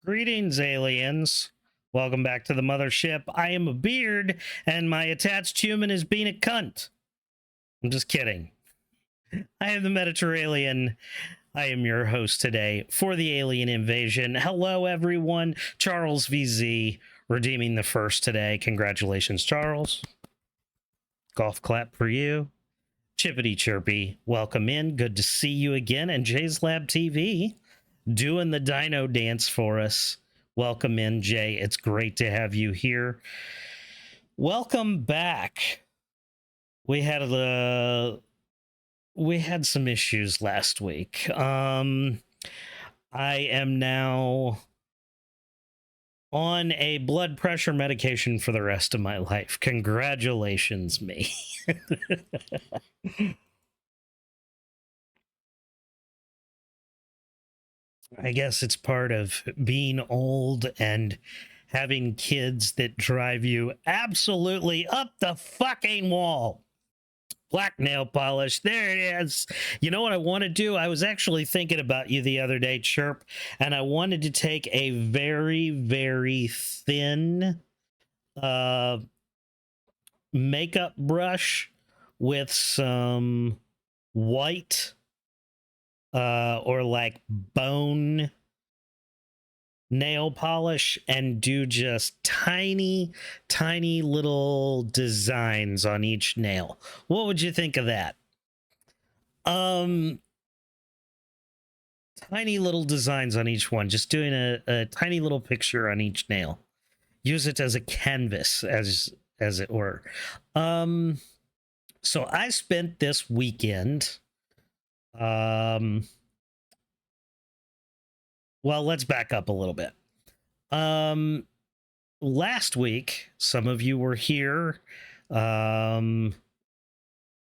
Greetings, aliens. Welcome back to the mothership. I am a beard, and my attached human is being a cunt. I'm just kidding. I am the Mediterranean. I am your host today for the alien invasion. Hello, everyone. Charles VZ redeeming the first today. Congratulations, Charles. Golf clap for you. Chippity chirpy, welcome in. Good to see you again. And Jay's Lab TV doing the dino dance for us. Welcome in, Jay. It's great to have you here. Welcome back. We had some issues last week. I am now on a blood pressure medication for the rest of my life. Congratulations, me. I guess it's part of being old and having kids that drive you absolutely up the fucking wall. Black nail polish. There it is. You know what I want to do? I was actually thinking about you the other day, Chirp, and I wanted to take a very, very thin makeup brush with some white or like bone nail polish and do just tiny little designs on each nail. What would you think of that? Tiny little designs on each one, just doing a tiny little picture on each nail. Use it as a canvas, as it were. So I spent this weekend well, let's back up a little bit. Last week, some of you were here. I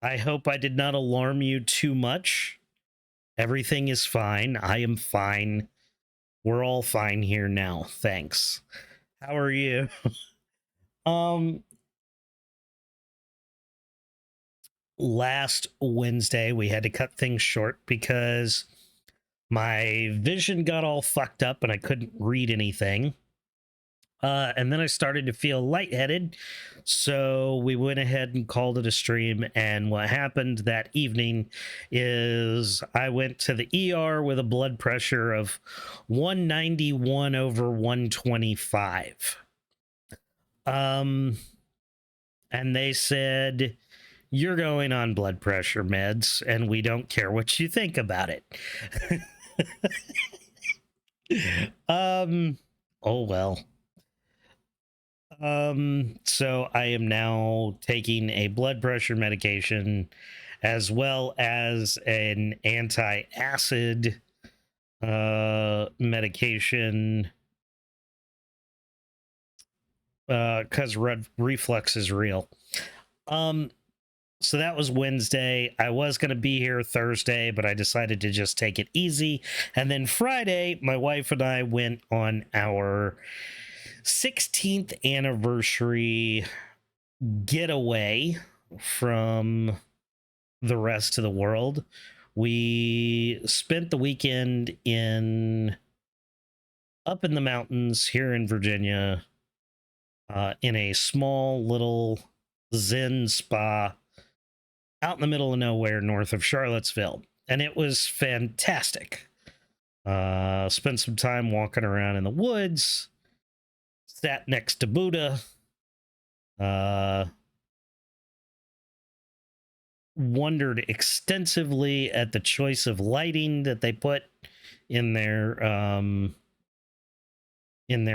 hope I did not alarm you too much. Everything is fine. I am fine. We're all fine here now. Thanks. How are you? Last Wednesday, we had to cut things short because my vision got all fucked up and I couldn't read anything. And then I started to feel lightheaded. So we went ahead and called it a stream. And what happened that evening is I went to the ER with a blood pressure of 191/125. And they said, you're going on blood pressure meds, and we don't care what you think about it. Oh well. So I am now taking a blood pressure medication as well as an anti-acid medication because reflux is real. So that was Wednesday. I was going to be here Thursday, but I decided to just take it easy. And then Friday, my wife and I went on our 16th anniversary getaway from the rest of the world. We spent the weekend up in the mountains here in Virginia, in a small little Zen spa out in the middle of nowhere north of Charlottesville. And it was fantastic. Spent some time walking around in the woods, sat next to Buddha, wondered extensively at the choice of lighting that they put in their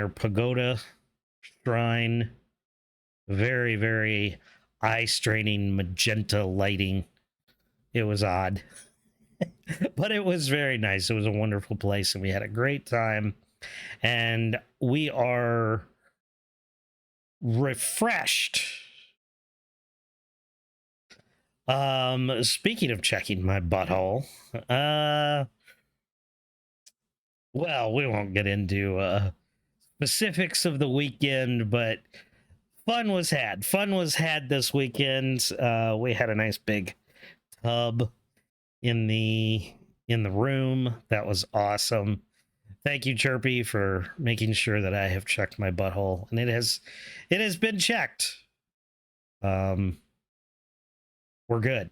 pagoda shrine. Very, very eye-straining magenta lighting. It was odd. But it was very nice. It was a wonderful place, and we had a great time. And we are refreshed. Speaking of checking my butthole, well, we won't get into specifics of the weekend, but fun was had this weekend. We had a nice big tub in the room. That was awesome. Thank you, Chirpy, for making sure that I have checked my butthole, and it has been checked. We're good.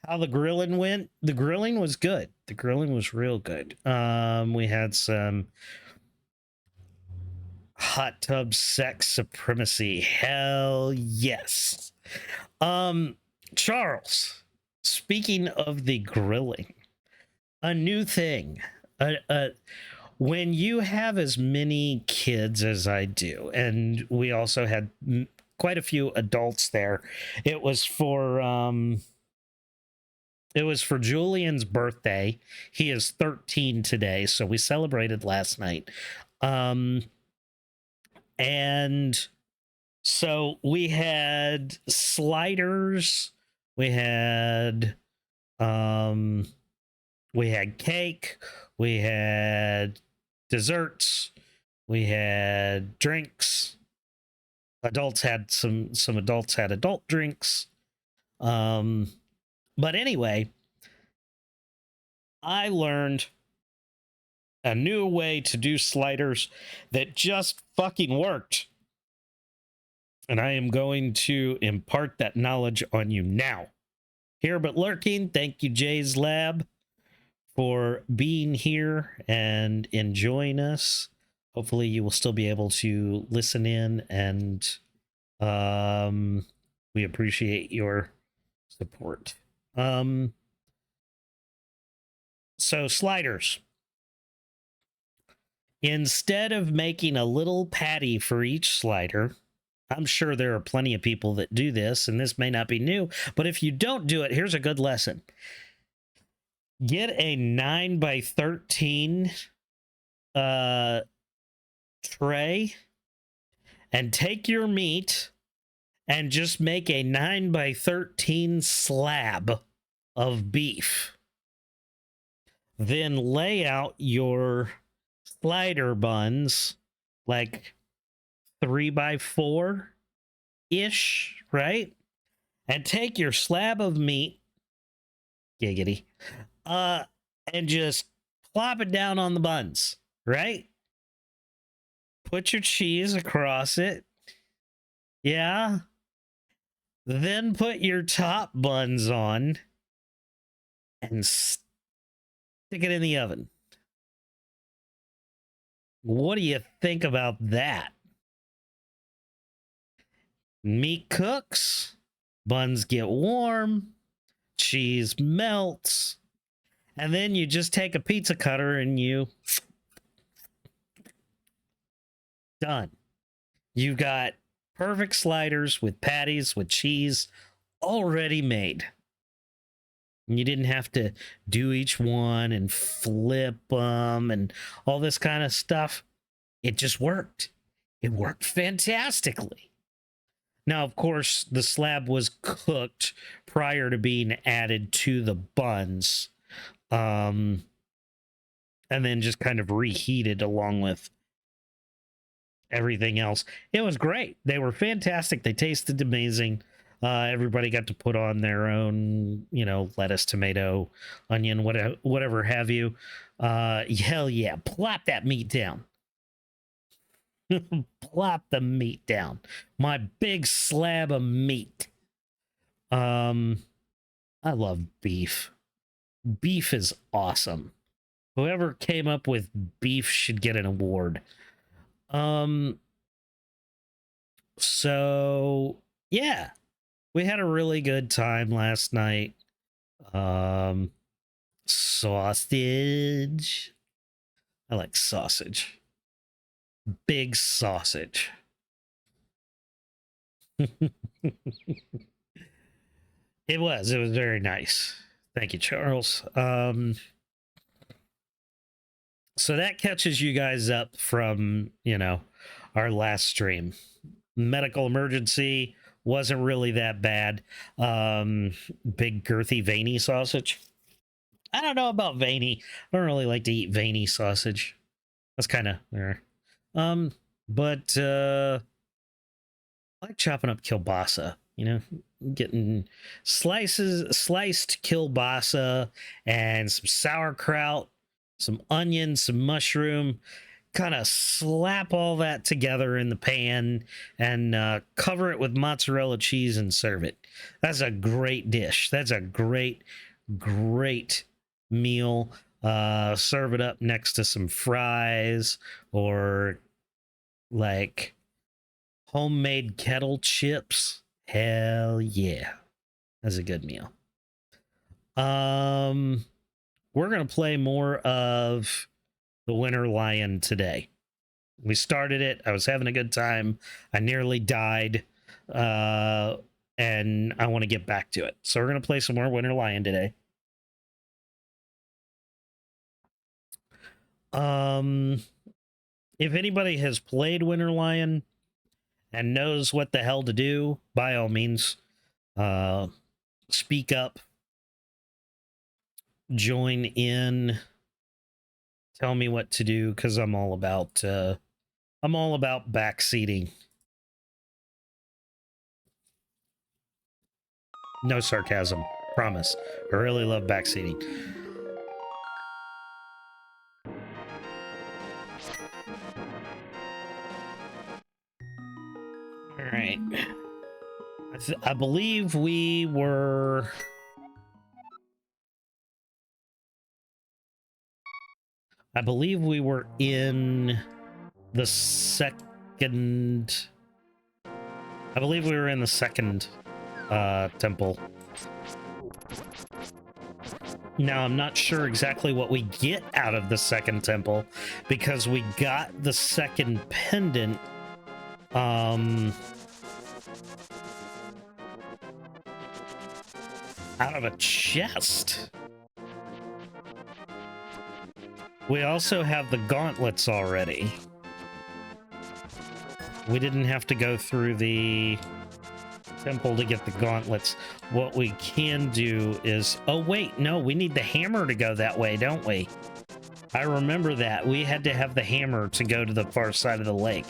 How the grilling went? The grilling was good. The grilling was real good. We had some hot tub sex supremacy. Hell yes. Charles, speaking of the grilling, a new thing. When you have as many kids as I do, and we also had quite a few adults there, it was for Julian's birthday. He is 13 today, so we celebrated last night. And so we had sliders, we had cake, we had desserts, we had drinks. Adults had some adults had adult drinks. But anyway, I learned a new way to do sliders that just fucking worked. And I am going to impart that knowledge on you now. Here but lurking, thank you, Jay's Lab, for being here and enjoying us. Hopefully you will still be able to listen in, and we appreciate your support. So sliders. Instead of making a little patty for each slider, I'm sure there are plenty of people that do this, and this may not be new, but if you don't do it, here's a good lesson. Get a 9x13 tray and take your meat and just make a 9x13 slab of beef. Then lay out your slider buns like 3x4 ish, right? And take your slab of meat, giggity, and just plop it down on the buns, right? Put your cheese across it. Yeah. Then put your top buns on and stick it in the oven. What do you think about that? Meat cooks, buns get warm, cheese melts, and then you just take a pizza cutter and you... Done. You've got perfect sliders with patties, with cheese already made. And you didn't have to do each one and flip them and all this kind of stuff. It just worked. It worked fantastically. Now, of course, the slab was cooked prior to being added to the buns. And then just kind of reheated along with everything else. It was great. They were fantastic. They tasted amazing. Everybody got to put on their own, lettuce, tomato, onion, whatever have you. Hell yeah. Plop that meat down. Plop the meat down. My big slab of meat. I love beef. Beef is awesome. Whoever came up with beef should get an award. So yeah, we had a really good time last night. Sausage. I like sausage. Big sausage. It was very nice. Thank you, Charles. So that catches you guys up from, our last stream. Medical emergency wasn't really that bad. Big girthy veiny sausage. I don't know about veiny. I don't really like to eat veiny sausage. That's kind of but I like chopping up kielbasa, getting sliced kielbasa and some sauerkraut some onion, some mushroom, kind of slap all that together in the pan and cover it with mozzarella cheese and serve it. That's a great dish. That's a great, great meal. Serve it up next to some fries or like homemade kettle chips. Hell yeah. That's a good meal. We're going to play more of the Winter Lion today. We started it. I was having a good time. I nearly died. And I want to get back to it. So we're going to play some more Winter Lion today. If anybody has played Winter Lion and knows what the hell to do, by all means, speak up, join in, tell me what to do, because I'm all about backseating. No sarcasm, promise. I really love backseating. All right. I believe we were... in the second... I believe we were in the second temple. Now, I'm not sure exactly what we get out of the second temple, because we got the second pendant out of a chest. We also have the gauntlets already. We didn't have to go through the temple to get the gauntlets. What we can do is... Oh, wait, no, we need the hammer to go that way, don't we? I remember that. We had to have the hammer to go to the far side of the lake.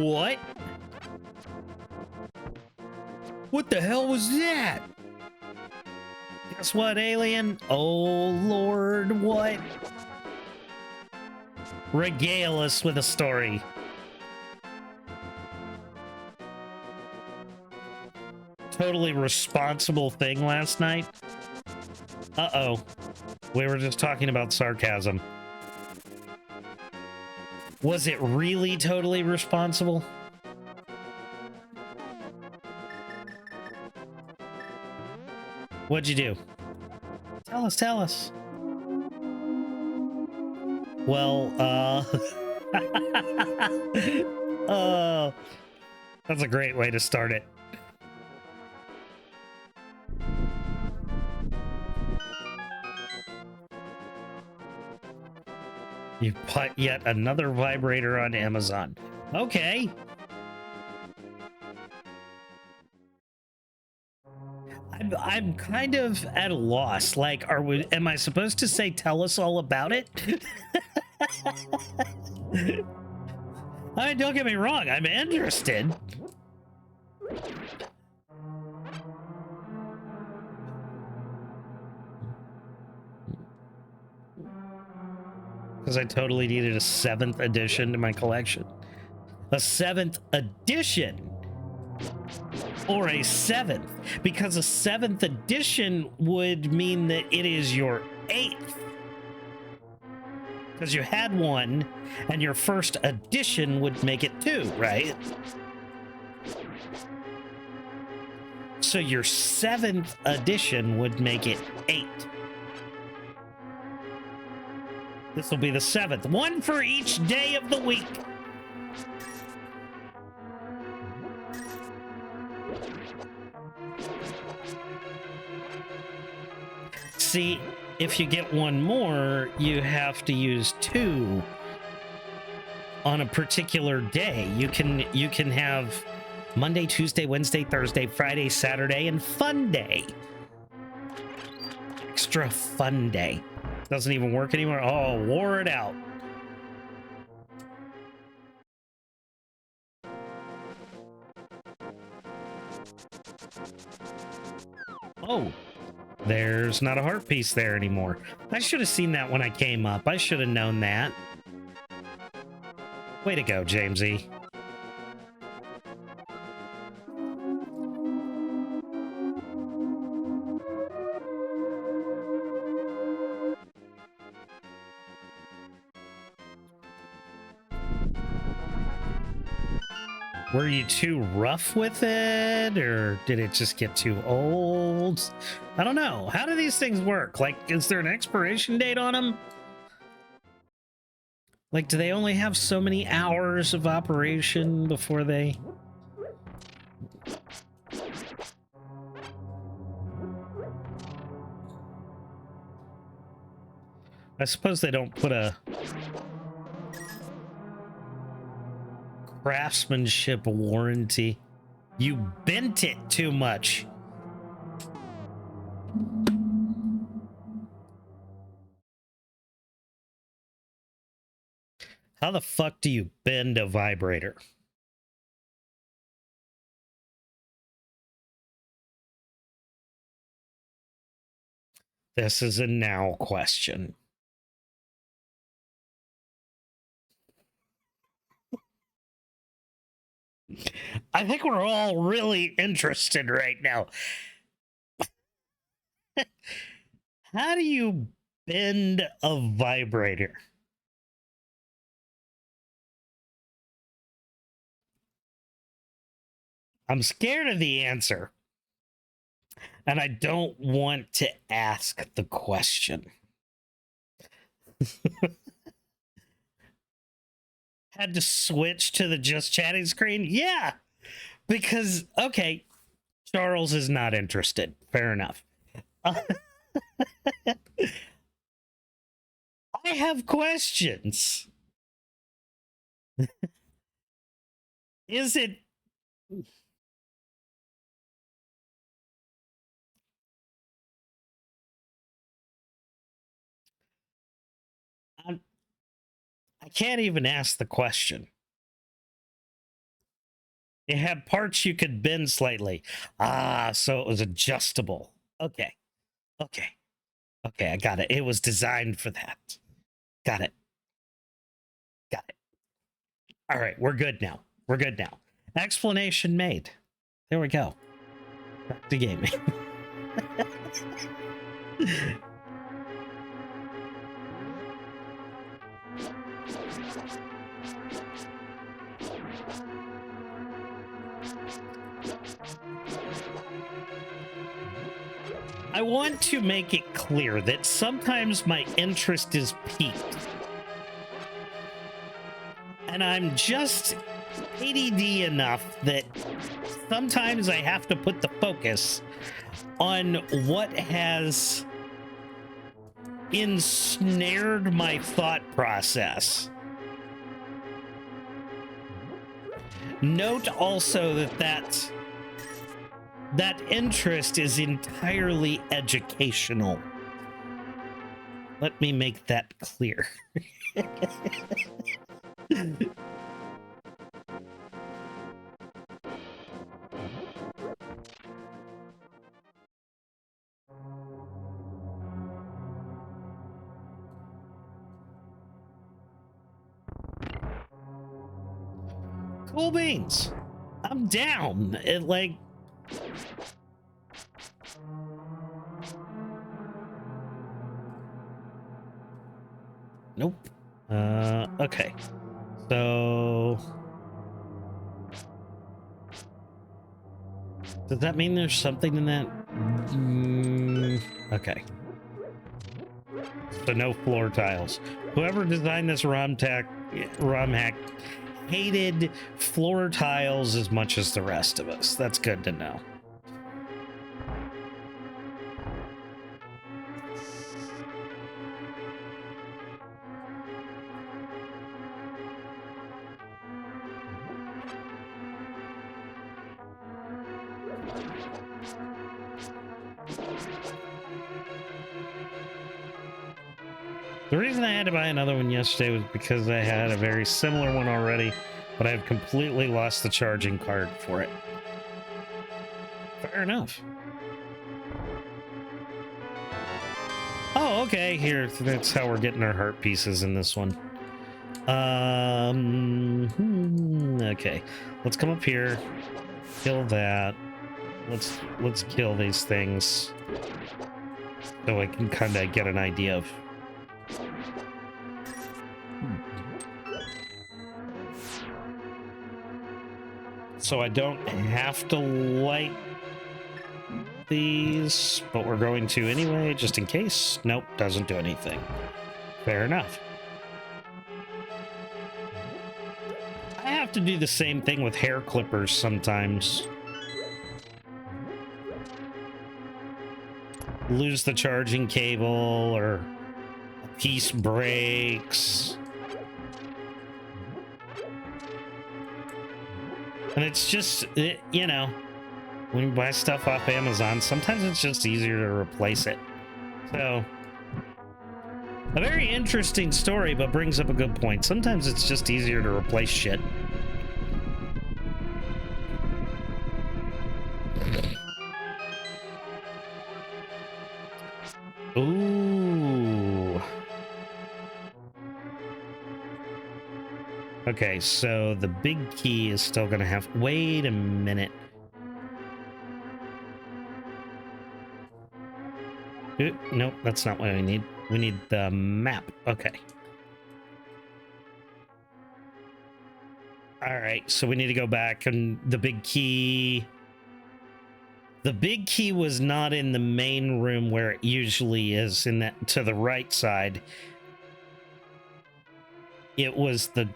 What? What the hell was that? Guess what, alien? Oh, Lord, what? Regale us with a story. Totally responsible thing last night. Uh-oh. We were just talking about sarcasm. Was it really totally responsible? What'd you do? Tell us, tell us. Well, that's a great way to start it. You put yet another vibrator on Amazon. Okay. I'm kind of at a loss. Like, am I supposed to say tell us all about it? I mean, don't get me wrong, I'm interested. Because I totally needed a 7th edition to my collection. A 7th edition! Or a 7th. Because a 7th edition would mean that it is your 8th. Because you had one, and your first edition would make it 2, right? So your 7th edition would make it 8. This will be the 7th. One for each day of the week. See, if you get one more, you have to use 2 on a particular day. You can have Monday, Tuesday, Wednesday, Thursday, Friday, Saturday, and Fun Day. Extra Fun Day. Doesn't even work anymore. Oh, wore it out. Oh, there's not a heart piece there anymore. I should have seen that when I came up. I should have known that. Way to go, Jamesy. Were you too rough with it, or did it just get too old? I don't know. How do these things work? Like, is there an expiration date on them? Like, do they only have so many hours of operation before they... I suppose they don't put a craftsmanship warranty. You bent it too much. How the fuck do you bend a vibrator? This is a now question. I think we're all really interested right now. How do you bend a vibrator? I'm scared of the answer. And I don't want to ask the question. Had to switch to the just chatting screen? Yeah. Because, okay, Charles is not interested. Fair enough. I have questions. Is it... I can't even ask the question. It had parts you could bend slightly. Ah, so it was adjustable. Okay. Okay. Okay, I got it. It was designed for that. Got it. Got it. All right, we're good now. We're good now. Explanation made. There we go. Back to gaming. I want to make it clear that sometimes my interest is piqued. And I'm just ADD enough that sometimes I have to put the focus on what has ensnared my thought process. Note also that interest is entirely educational. Let me make that clear. Cool beans. I'm down. It like... Nope. Okay. So... Does that mean there's something in that? Okay. So no floor tiles. Whoever designed this ROM hack hated floor tiles as much as the rest of us. That's good to know. The reason I had to buy another one yesterday was because I had a very similar one already, but I've completely lost the charging card for it. Fair enough. Oh, okay. Here, that's how we're getting our heart pieces in this one. Okay. Let's come up here. Kill that. Let's kill these things so I can kind of get an idea of. So I don't have to light these, but we're going to anyway, just in case. Nope, doesn't do anything. Fair enough. I have to do the same thing with hair clippers sometimes. Lose the charging cable or a piece breaks. And it's just, you know, when you buy stuff off Amazon, sometimes it's just easier to replace it. So, a very interesting story, but brings up a good point. Sometimes it's just easier to replace shit. Ooh. Okay, so the big key is still gonna have... Wait a minute. Ooh, nope, that's not what we need. We need the map. Okay. All right, so we need to go back, and the big key... The big key was not in the main room where it usually is, in that to the right side. It was the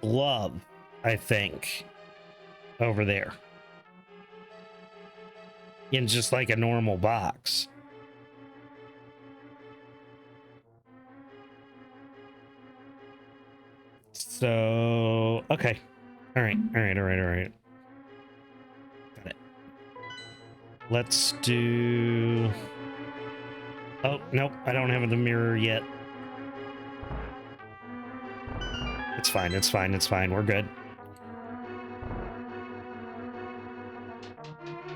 glove, I think, over there. In just like a normal box. So, okay. All right. Got it. Let's do... Oh, nope. I don't have the mirror yet. It's fine. We're good.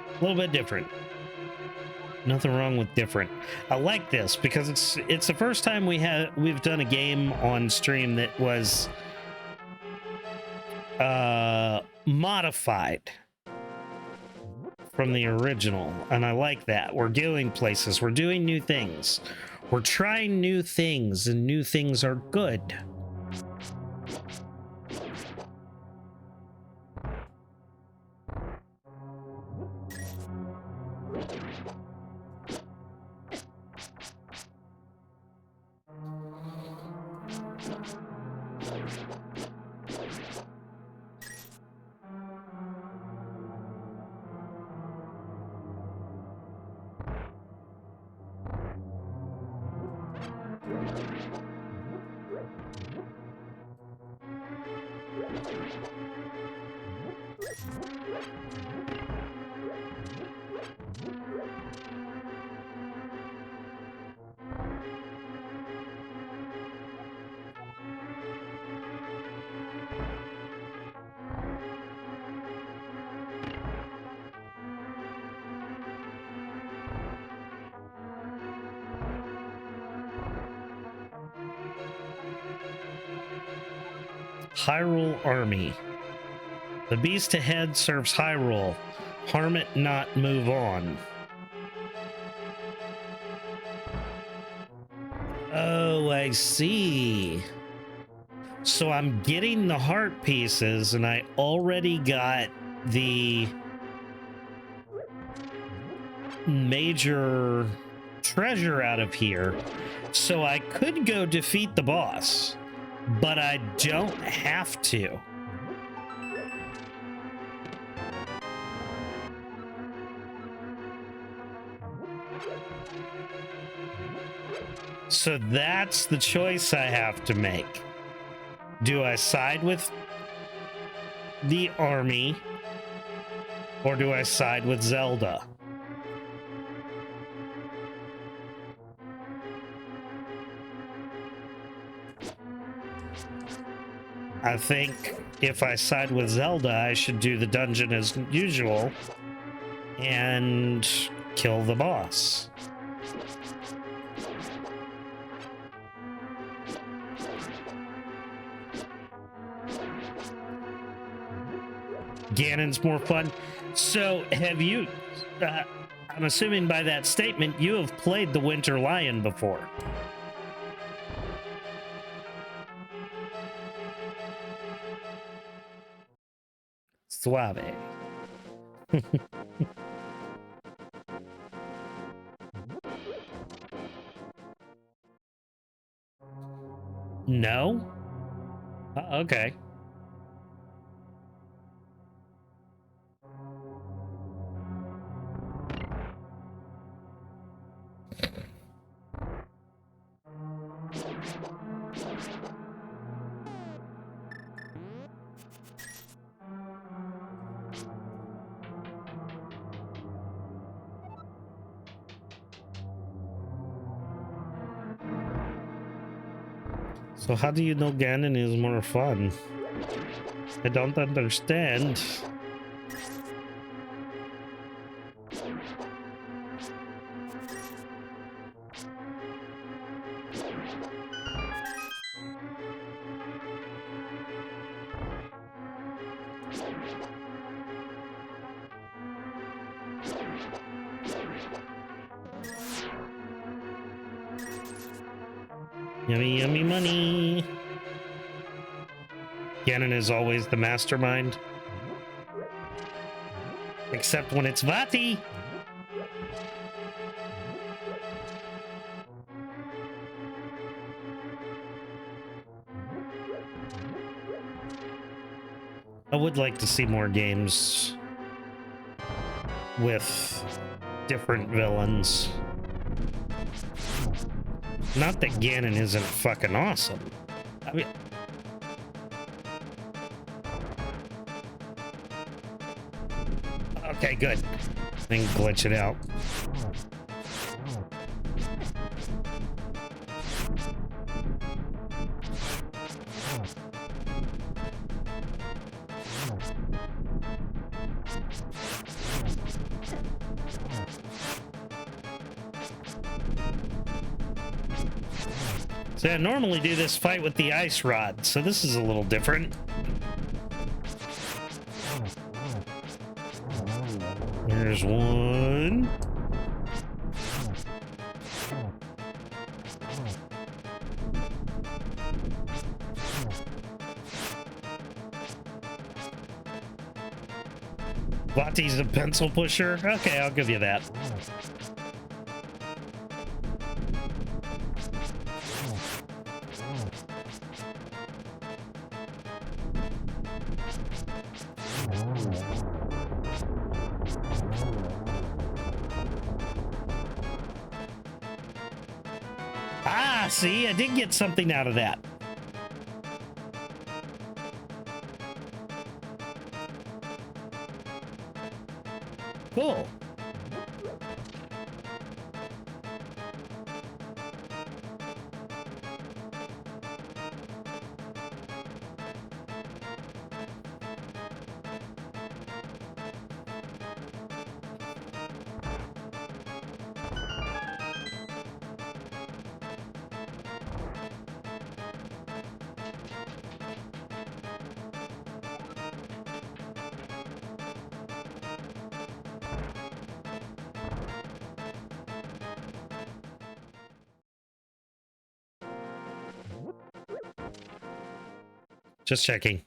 A little bit different. Nothing wrong with different. I like this because it's the first time we've done a game on stream that was modified from the original, and I like that. We're going places, we're doing new things, we're trying new things, and new things are good. Hyrule Army. The beast ahead serves Hyrule. Harm it not, move on. Oh, I see. So I'm getting the heart pieces, and I already got the major treasure out of here. So I could go defeat the boss, but I don't have to. So that's the choice I have to make. Do I side with the army, or do I side with Zelda? I think if I side with Zelda, I should do the dungeon as usual and kill the boss. Ganon's more fun. So have you, I'm assuming by that statement, you have played the Winter Lion before. Suave. No? Okay. So how do you know Ganon is more fun? I don't understand. Yummy, yummy money. Ganon is always the mastermind. Except when it's Vati. I would like to see more games with different villains. Not that Ganon isn't fucking awesome. I mean, okay, good. I can glitch it out. So I normally do this fight with the ice rod, so this is a little different. There's one. Vati's a pencil pusher? Okay, I'll give you that. Ah, see, I did get something out of that. Cool. Just checking.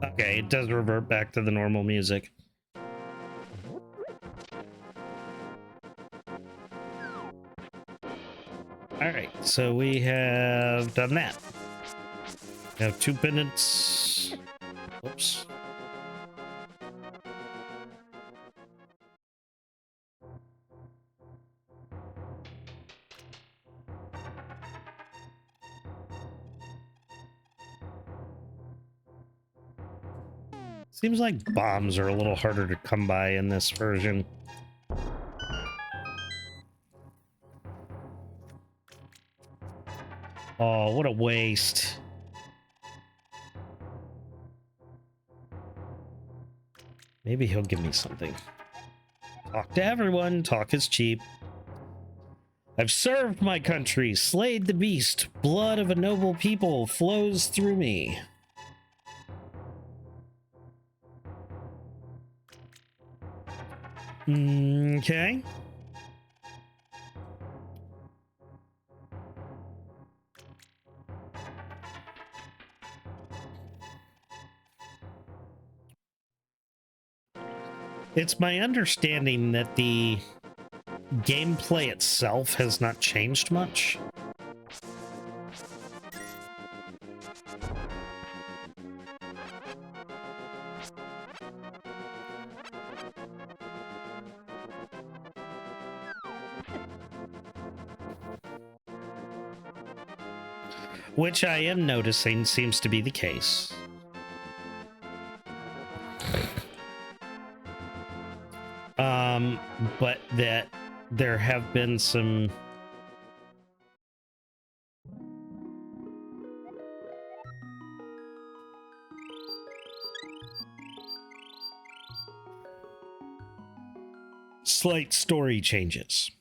Okay, it does revert back to the normal music. Alright, so we have done that. We have 2 pendants. Whoops. Seems like bombs are a little harder to come by in this version. Oh, what a waste. Maybe he'll give me something. Talk to everyone. Talk is cheap. I've served my country, slayed the beast. Blood of a noble people flows through me. Okay. It's my understanding that the gameplay itself has not changed much. Which I am noticing seems to be the case. But that there have been some slight story changes.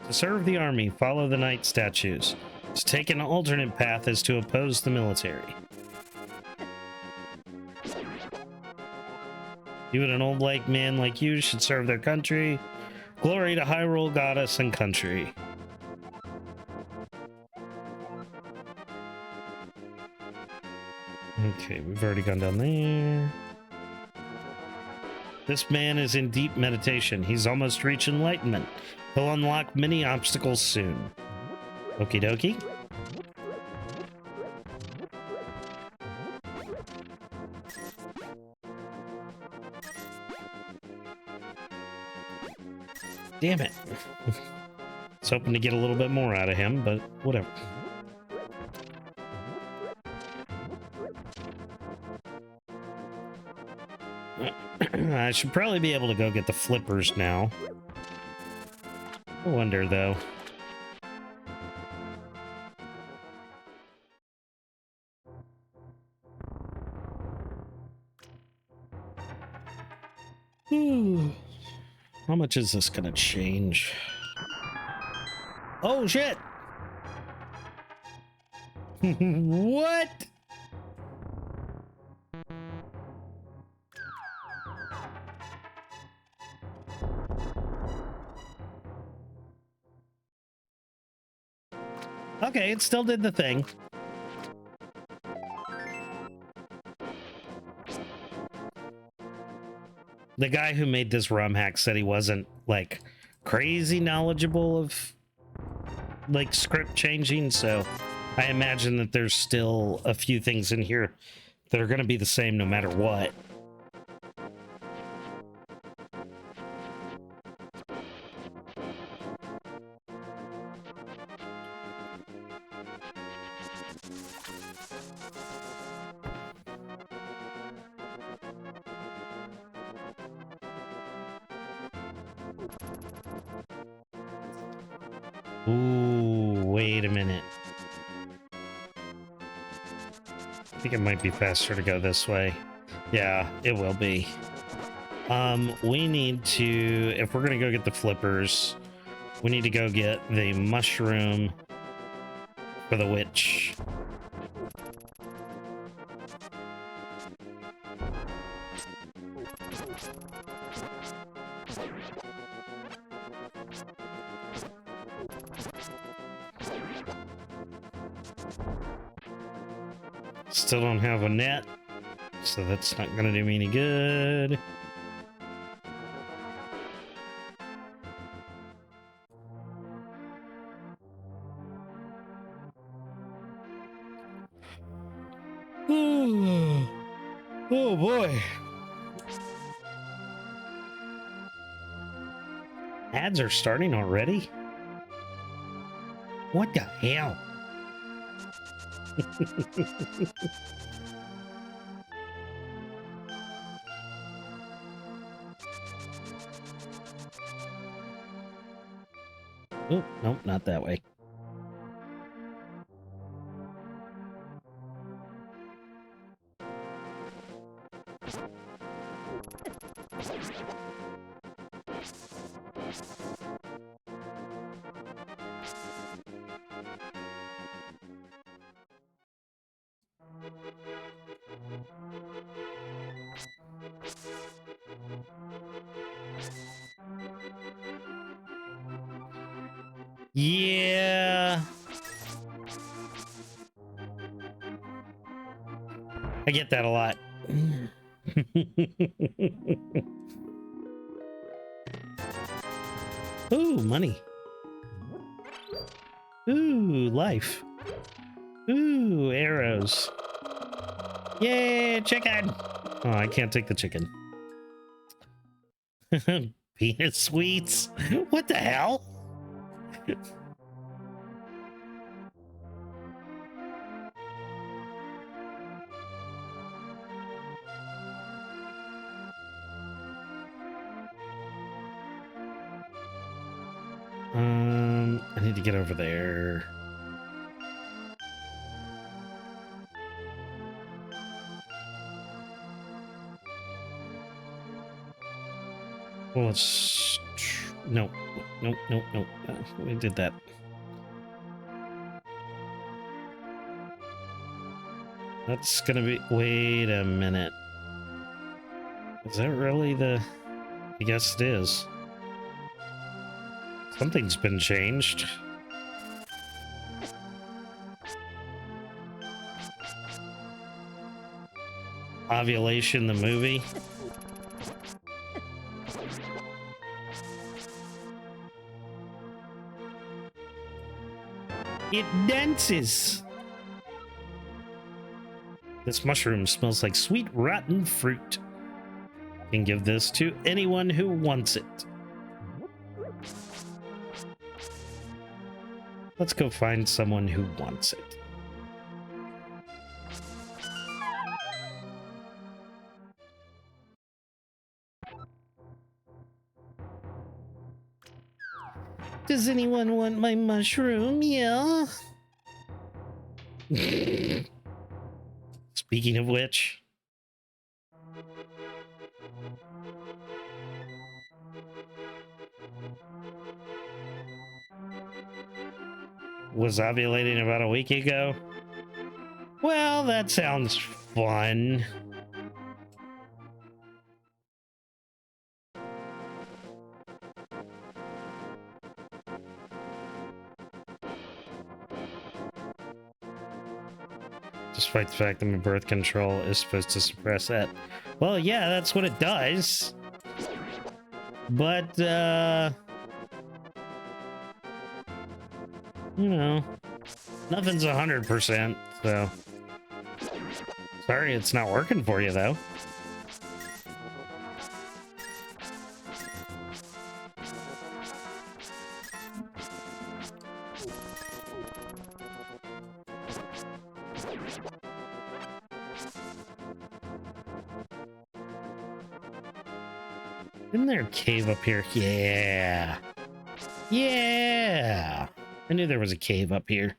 To serve the army, follow the knight statues. To take an alternate path is to oppose the military. Even an old like man like you should serve their country. Glory to Hyrule goddess and country. Okay, we've already gone down there. This man is in deep meditation. He's almost reached enlightenment. He'll unlock many obstacles soon. Okie dokie. Damn it. I was hoping to get a little bit more out of him, but whatever. I should probably be able to go get the flippers now. I wonder, though. How much is this gonna change? Oh, shit! What? Okay, it still did the thing. The guy who made this ROM hack said he wasn't, like, crazy knowledgeable of, like, script changing, so I imagine that there's still a few things in here that are going to be the same no matter what. Ooh, wait a minute. I think it might be faster to go this way. Yeah, it will be. We need to, if we're gonna go get the flippers, we need to go get the mushroom for the witch. Still don't have a net, so that's not gonna do me any good. Oh boy. Ads are starting already? What the hell? Oh, nope, not that way. Yeah. I get that a lot. Ooh, money. Ooh, life. Ooh, arrows. Yay, chicken. Oh, I can't take the chicken. Peanut sweets. What the hell? I need to get over there. Well, let's... No. We did that. That's gonna be... Wait a minute. Is that really the... I guess it is. Something's been changed. Ovulation, the movie. It dances. This mushroom smells like sweet rotten fruit. Can give this to anyone who wants it. Let's go find someone who wants it. Does anyone want my mushroom? Yeah. Speaking of which, was ovulating about a week ago. Well, that sounds fun. Despite the fact that my birth control is supposed to suppress that. Well, yeah, that's what it does. But, you know, nothing's 100%, so. Sorry it's not working for you, though. Isn't there a cave up here? Yeah. Yeah. I knew there was a cave up here.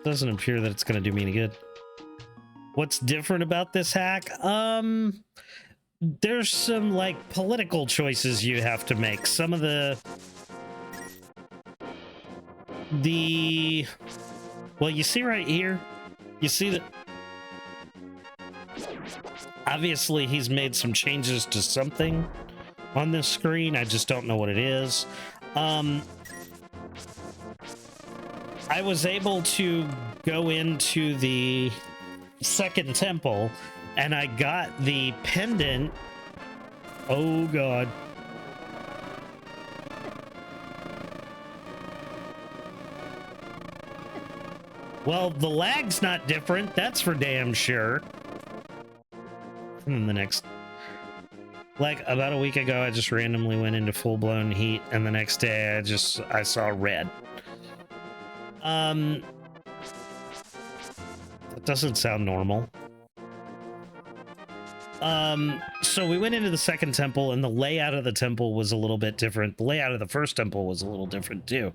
Doesn't appear that it's going to do me any good. What's different about this hack? There's some, like, political choices you have to make. Some of the... Well, you see right here? You see that... Obviously, he's made some changes to something on this screen. I just don't know what it is. I was able to go into the second temple, and I got the pendant. Oh, God. Well, the lag's not different. That's for damn sure. And the next, like about a week ago, I just randomly went into full-blown heat, and the next day I saw red. That doesn't sound normal. So we went into the second temple, and the layout of the temple was a little bit different. The layout of the first temple was a little different too.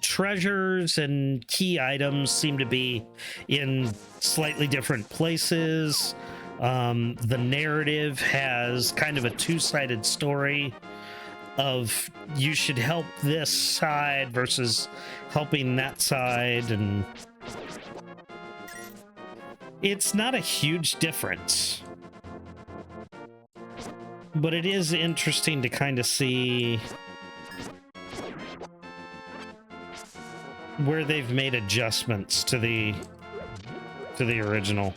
treasures and key items seem to be in slightly different places. The narrative has kind of a two-sided story of you should help this side versus helping that side, and it's not a huge difference, but it is interesting to kind of see where they've made adjustments to the original.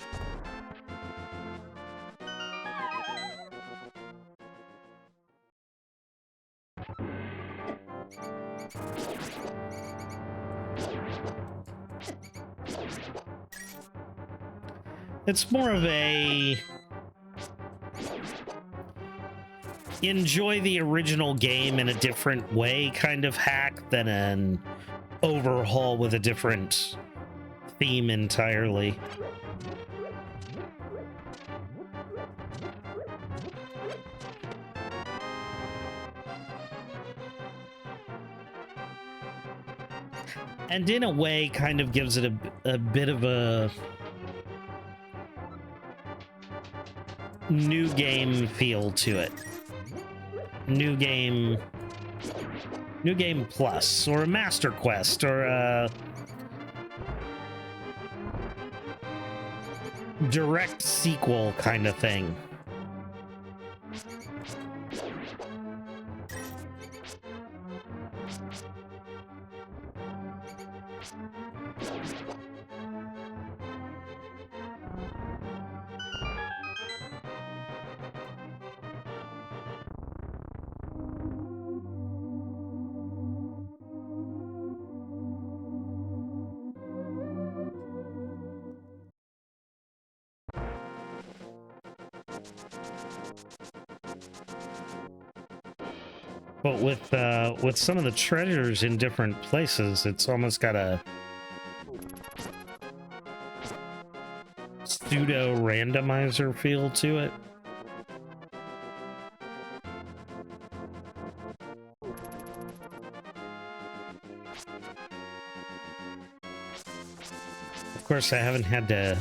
It's more of a enjoy the original game in a different way kind of hack than an overhaul with a different theme entirely. And in a way kind of gives it a bit of a new game feel to it. New game plus, or a master quest, or a direct sequel kind of thing. But with some of the treasures in different places, it's almost got a pseudo randomizer feel to it. Of course, I haven't had to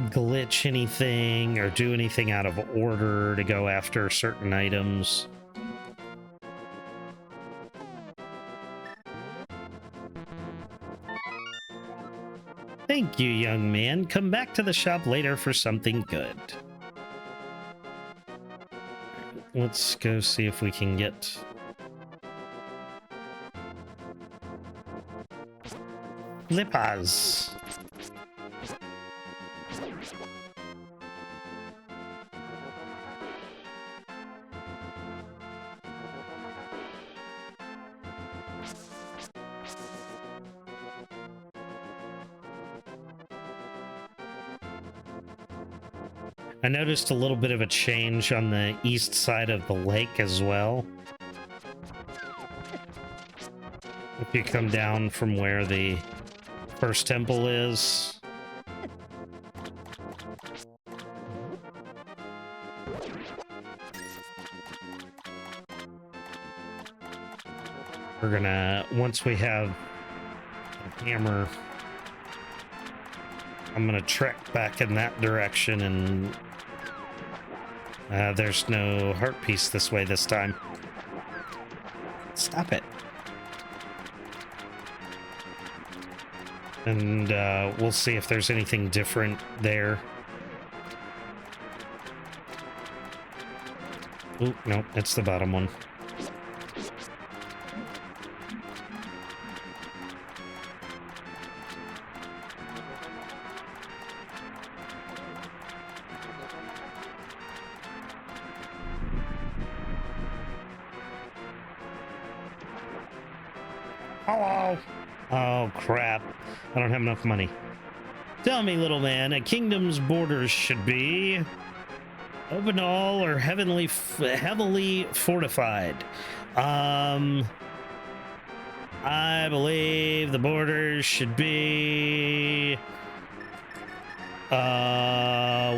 glitch anything or do anything out of order to go after certain items. Thank you, young man. Come back to the shop later for something good. Let's go see if we can get Lippaz. I noticed a little bit of a change on the east side of the lake as well. If you come down from where the first temple is. We're gonna, once we have a hammer, I'm gonna trek back in that direction, and there's no heart piece this way this time. Stop it. And we'll see if there's anything different there. Oop, nope, it's the bottom one. Hello. Oh, crap. I don't have enough money. Tell me, little man, a kingdom's borders should be open to all or heavily fortified. I believe the borders should be...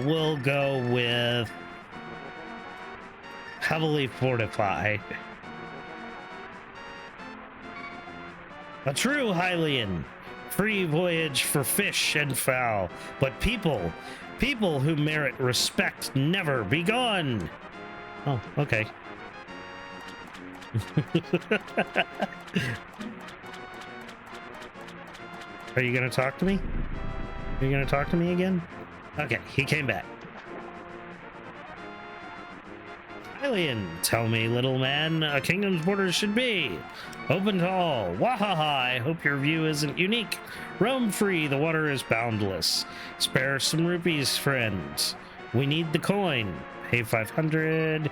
we'll go with heavily fortified. A true Hylian. Free voyage for fish and fowl. But people who merit respect never be gone. Oh, okay. Are you gonna talk to me? Are you gonna talk to me again? Okay, he came back. Alien, tell me, little man, a kingdom's borders should be open to all. Wahaha, I hope your view isn't unique. Roam free, the water is boundless. Spare some rupees, friends. We need the coin. Pay 500.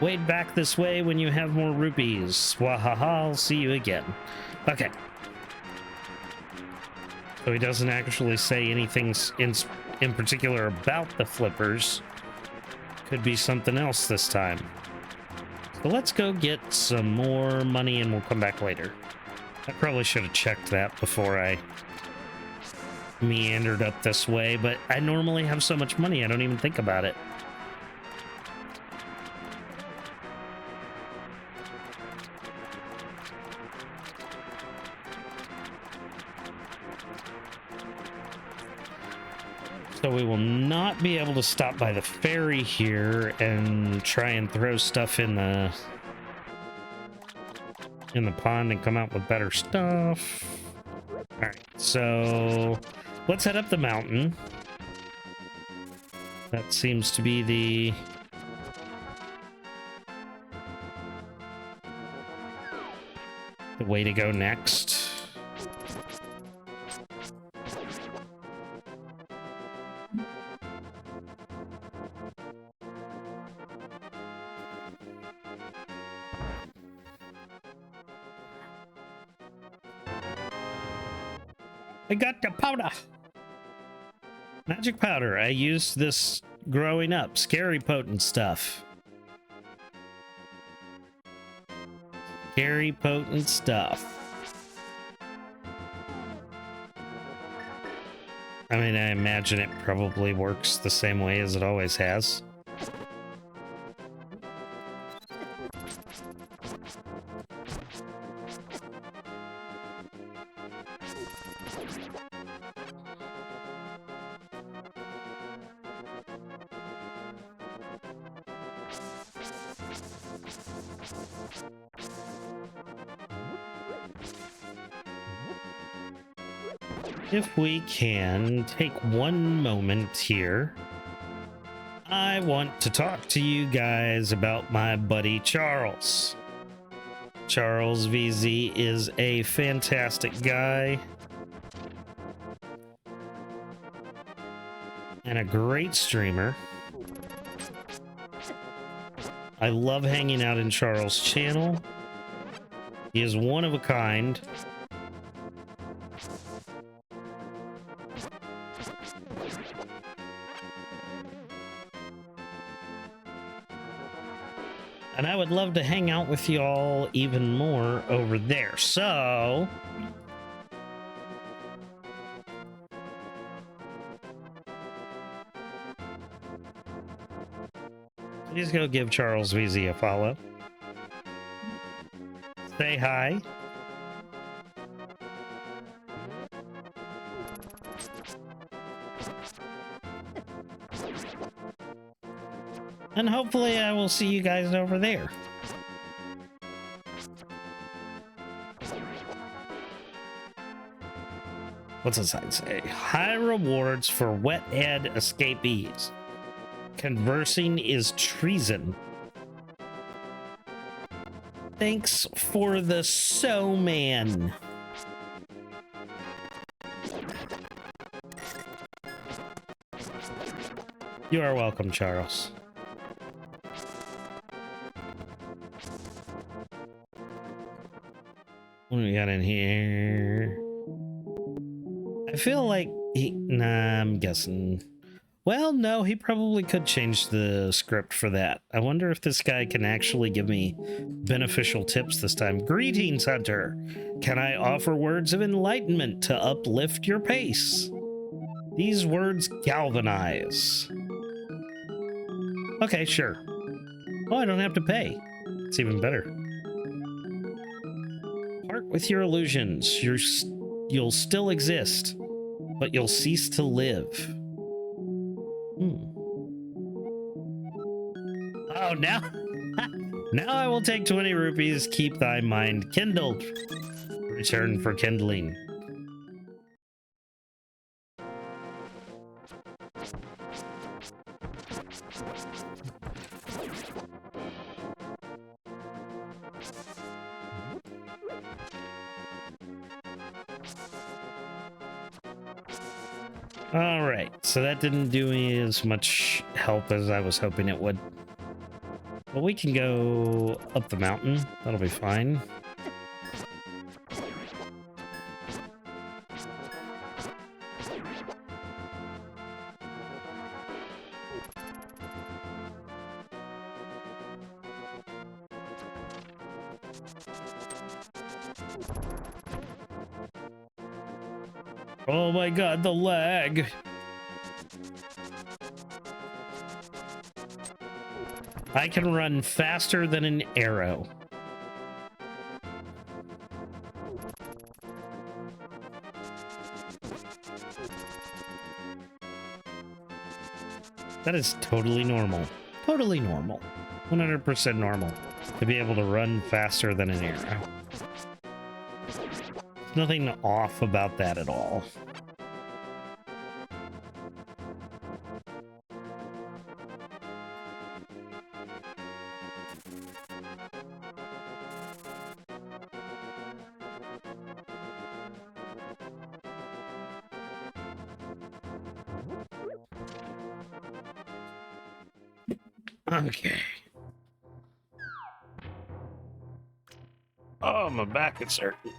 Wade back this way when you have more rupees. Wahaha, I'll see you again. Okay. So he doesn't actually say anything in particular about the flippers. Could be something else this time. So let's go get some more money and we'll come back later. I probably should have checked that before I meandered up this way, but I normally have so much money I don't even think about it. So we will not be able to stop by the ferry here and try and throw stuff in the pond and come out with better stuff. All right, so let's head up the mountain. That seems to be the way to go next. I got the powder. Magic powder. I used this growing up. Scary potent stuff. Scary potent stuff. I mean, I imagine it probably works the same way as it always has. If we can take one moment here, I want to talk to you guys about my buddy Charles. Charles VZ is a fantastic guy and a great streamer. I love hanging out in Charles' channel. He is one of a kind. And I would love to hang out with y'all even more over there. So please go give Charles VZ a follow. Say hi. And hopefully I will see you guys over there. What's the sign say? High rewards for wet-head escapees. Conversing is treason. Thanks for the man. You are welcome, Charles. What do we got in here? I feel like nah, I'm guessing. Well, no, he probably could change the script for that. I wonder if this guy can actually give me beneficial tips this time. Greetings, Hunter. Can I offer words of enlightenment to uplift your pace? These words galvanize. Okay, sure. Oh, I don't have to pay. It's even better. Part with your illusions. You'll still exist, but you'll cease to live. Oh, now, now I will take 20 rupees. Keep thy mind kindled. Return for kindling. All right, so that didn't do me as much help as I was hoping it would. But we can go up the mountain. That'll be fine. Oh my god, the lag. I can run faster than an arrow. That is totally normal. Totally normal. 100% normal to be able to run faster than an arrow. Nothing off about that at all. Okay. Oh, my back is hurting.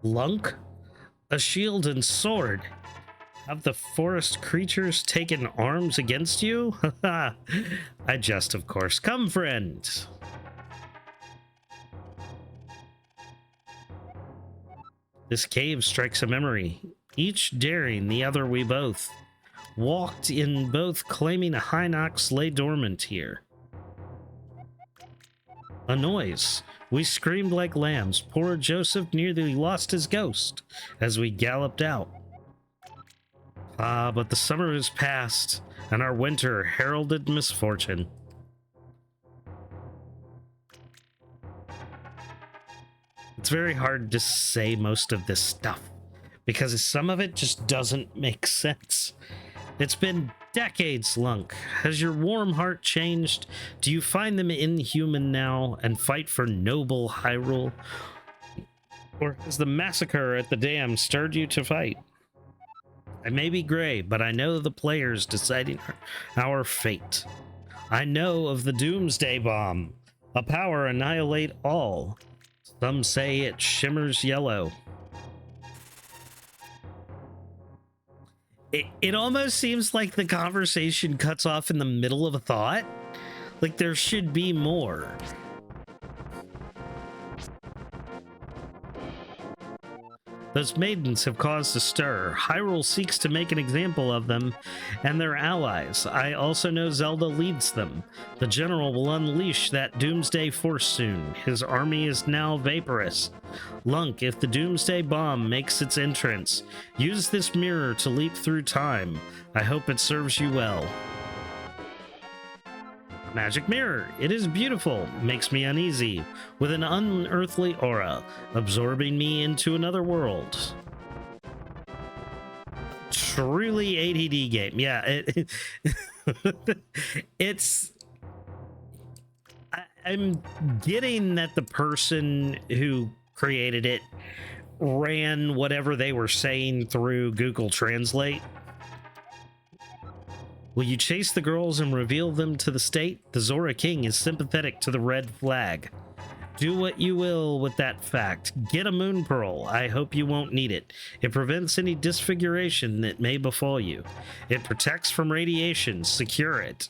Lunk? A shield and sword. Have the forest creatures taken arms against you? I jest, of course. Come, friend. This cave strikes a memory. Each daring, the other we both. Walked in both, claiming a Hinox lay dormant here. A noise. We screamed like lambs. Poor Joseph nearly lost his ghost as we galloped out. Ah, but the summer is past, and our winter heralded misfortune. It's very hard to say most of this stuff, because some of it just doesn't make sense. It's been decades, Lunk. Has your warm heart changed? Do you find them inhuman now and fight for noble Hyrule? Or has the massacre at the dam stirred you to fight? I may be gray, but I know the players deciding our fate. I know of the Doomsday Bomb, a power annihilate all. Some say it shimmers yellow. It almost seems like the conversation cuts off in the middle of a thought. Like there should be more. Those maidens have caused a stir. Hyrule seeks to make an example of them and their allies. I also know Zelda leads them. The general will unleash that Doomsday Force soon. His army is now vaporous. Lunk, if the Doomsday Bomb makes its entrance, use this mirror to leap through time. I hope it serves you well. Magic mirror. It is beautiful, makes me uneasy, with an unearthly aura, absorbing me into another world. Truly ADD game. Yeah, it's... I'm getting that the person who created it ran whatever they were saying through Google Translate. Will you chase the girls and reveal them to the state? The Zora King is sympathetic to the red flag. Do what you will with that fact. Get a moon pearl. I hope you won't need it. It prevents any disfiguration that may befall you. It protects from radiation. Secure it.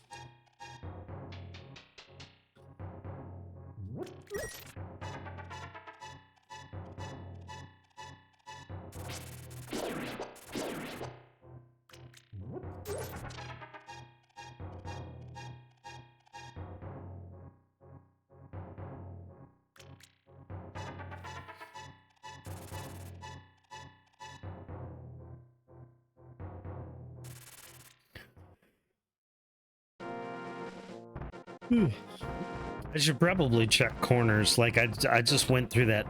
I should probably check corners. Like, I just went through that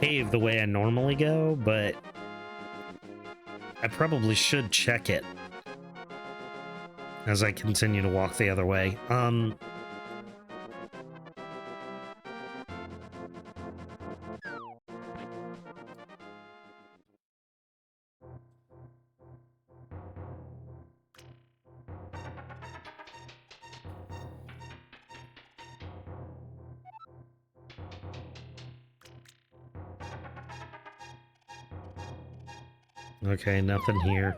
cave the way I normally go, but I probably should check it as I continue to walk the other way. Okay, nothing here.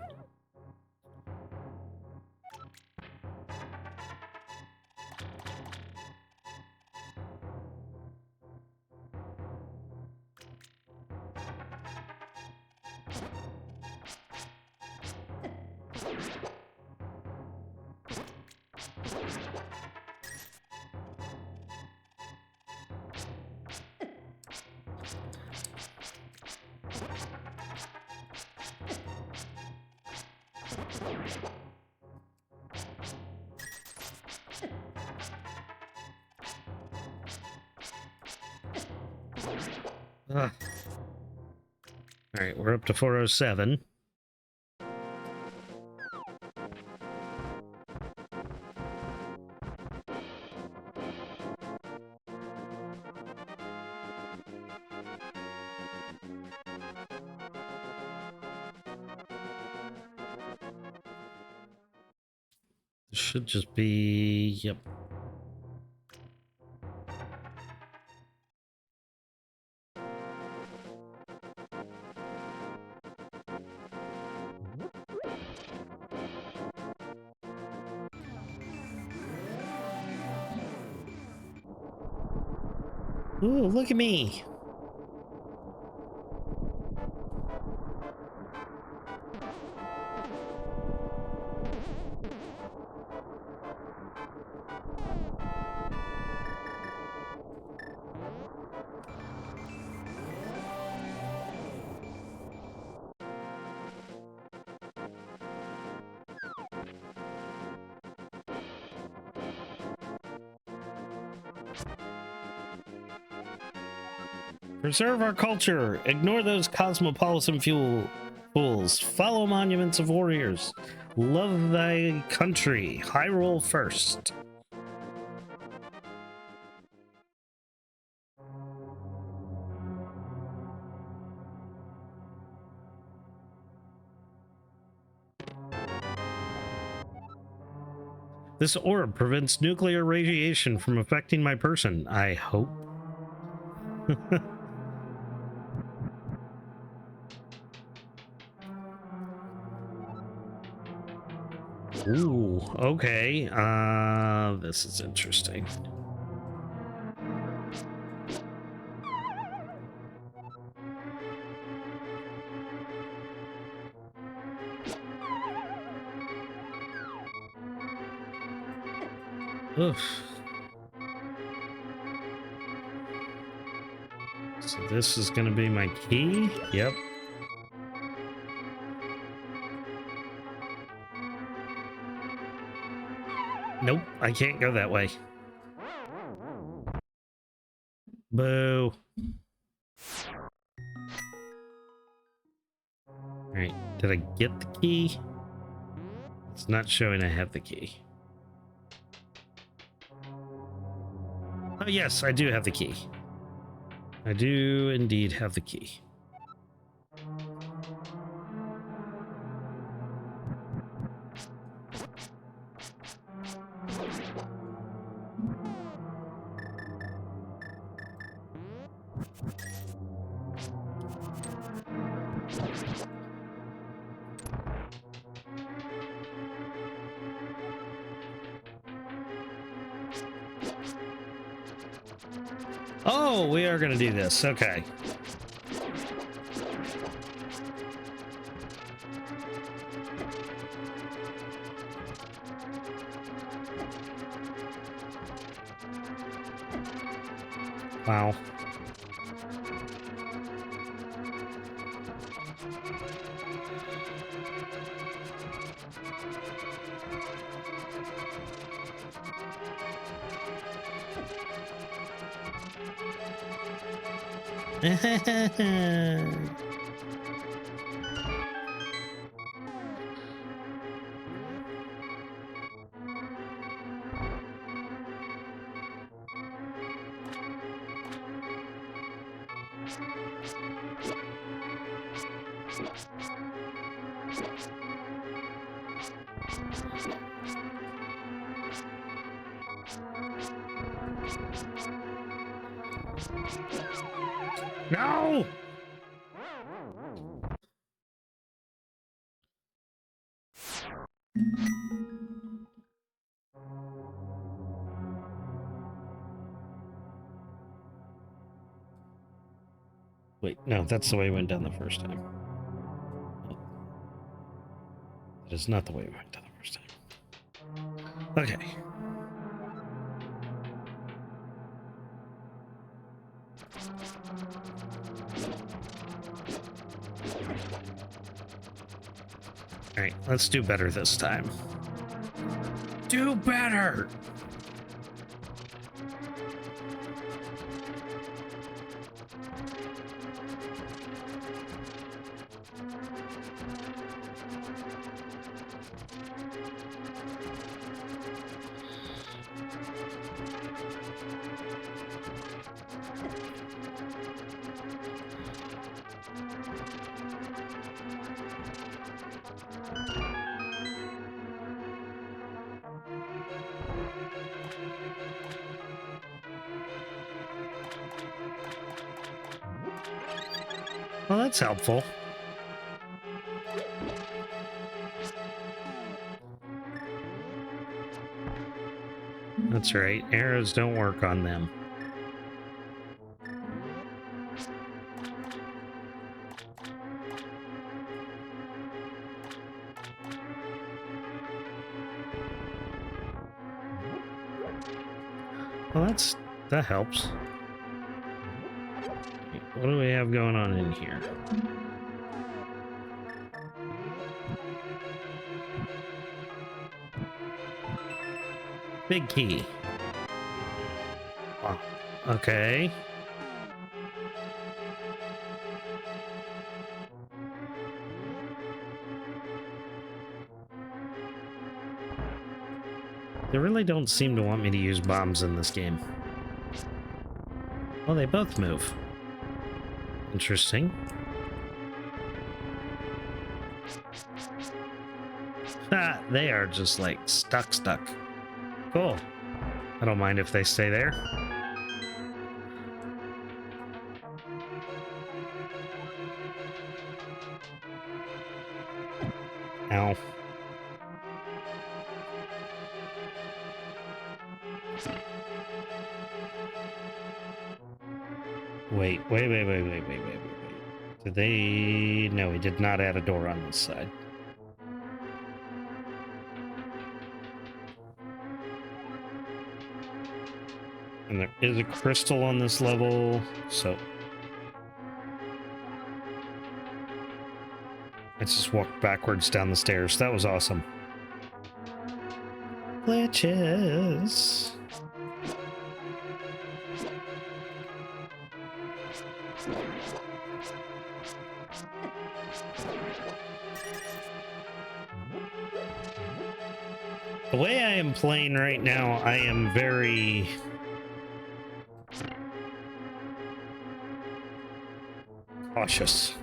All right, we're up to 407. This should just be, yep. Ooh, look at me. Preserve our culture. Ignore those cosmopolitan fools. Follow monuments of warriors. Love thy country. Hyrule first. This orb prevents nuclear radiation from affecting my person. I hope. Ooh, okay. This is interesting. Oof. So this is going to be my key. Yep. Nope, I can't go that way. Boo. Alright, did I get the key? It's not showing I have the key. Oh yes, I do have the key. I do indeed have the key. Oh, we are going to do this. Okay. Wow. No! Wait, no, that's the way we went down the first time. That is not the way we went down the first time. Okay. All right, let's do better this time. Do better! Well, that's helpful. That's right. Arrows don't work on them. Well, that helps. What do we have going on in here? Big key. Oh, okay. They really don't seem to want me to use bombs in this game. Well, they both move. Interesting. Ha! They are just like stuck. Cool. I don't mind if they stay there. Ow. Wait. Did they... No, we did not add a door on this side. And there is a crystal on this level, so... I just walked backwards down the stairs. That was awesome. Glitches. The way I am playing right now, I am very... cautious.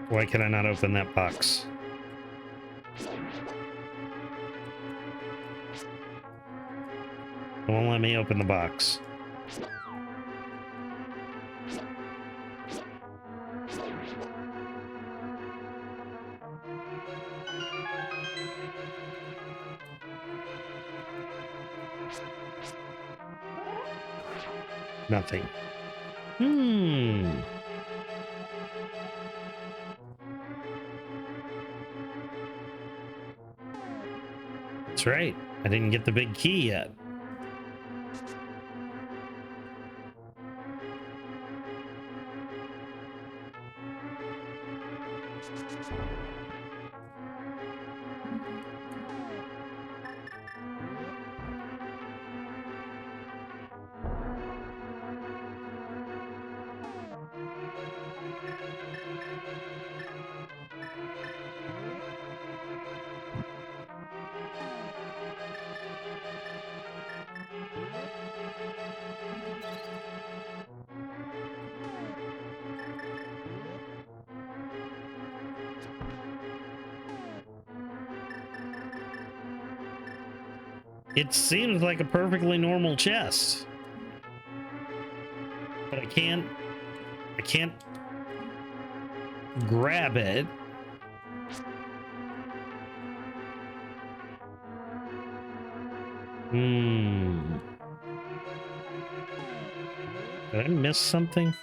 Why can I not open that box? It won't let me open the box. Nothing. That's right. I didn't get the big key yet. It seems like a perfectly normal chest. But I can't grab it. Did I miss something?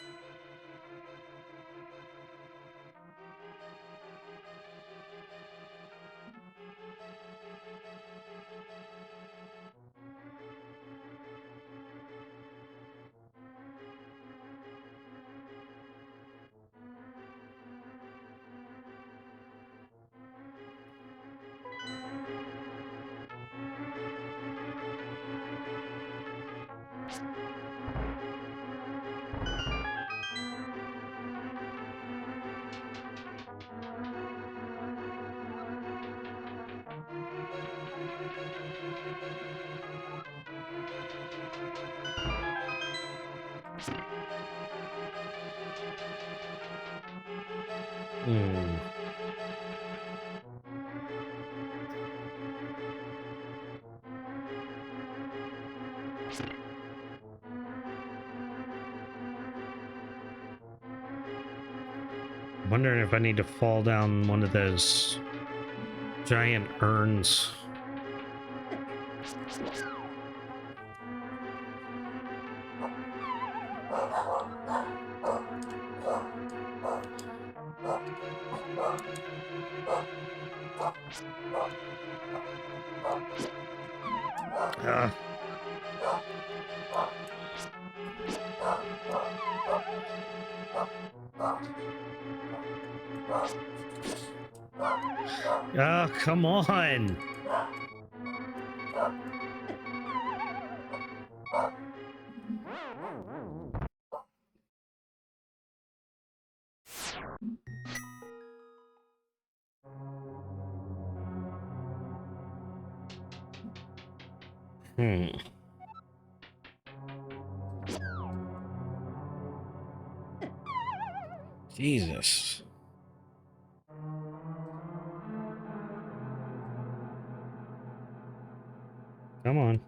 I'm wondering if I need to fall down one of those giant urns. Oh, come on. Jesus. Come on.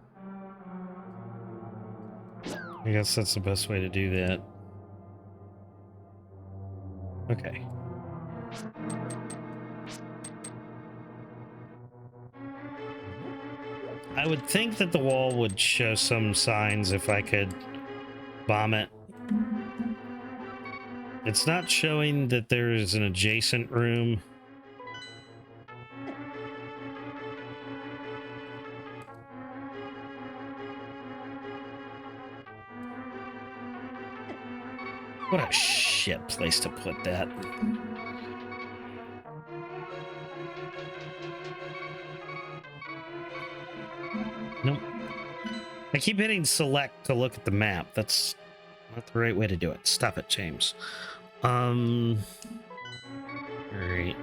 I guess that's the best way to do that. Okay. I would think that the wall would show some signs if I could bomb it. It's not showing that there is an adjacent room. What a shit place to put that. Nope. I keep hitting select to look at the map. That's not the right way to do it. Stop it, James. All right.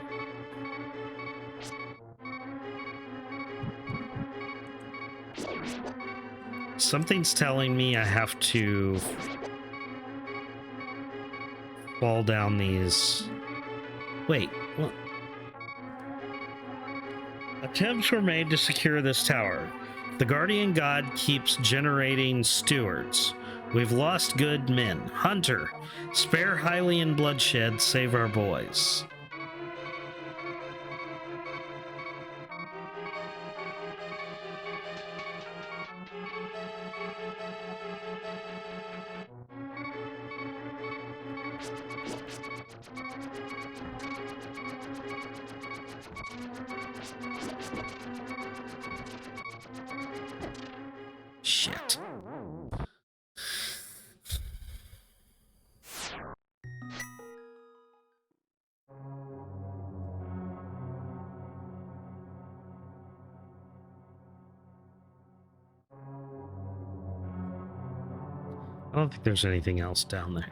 Something's telling me I have to fall down these. Wait, what? Attempts were made to secure this tower. The guardian god keeps generating stewards. We've lost good men. Hunter, spare Hylian bloodshed, save our boys. Shit. I don't think there's anything else down there.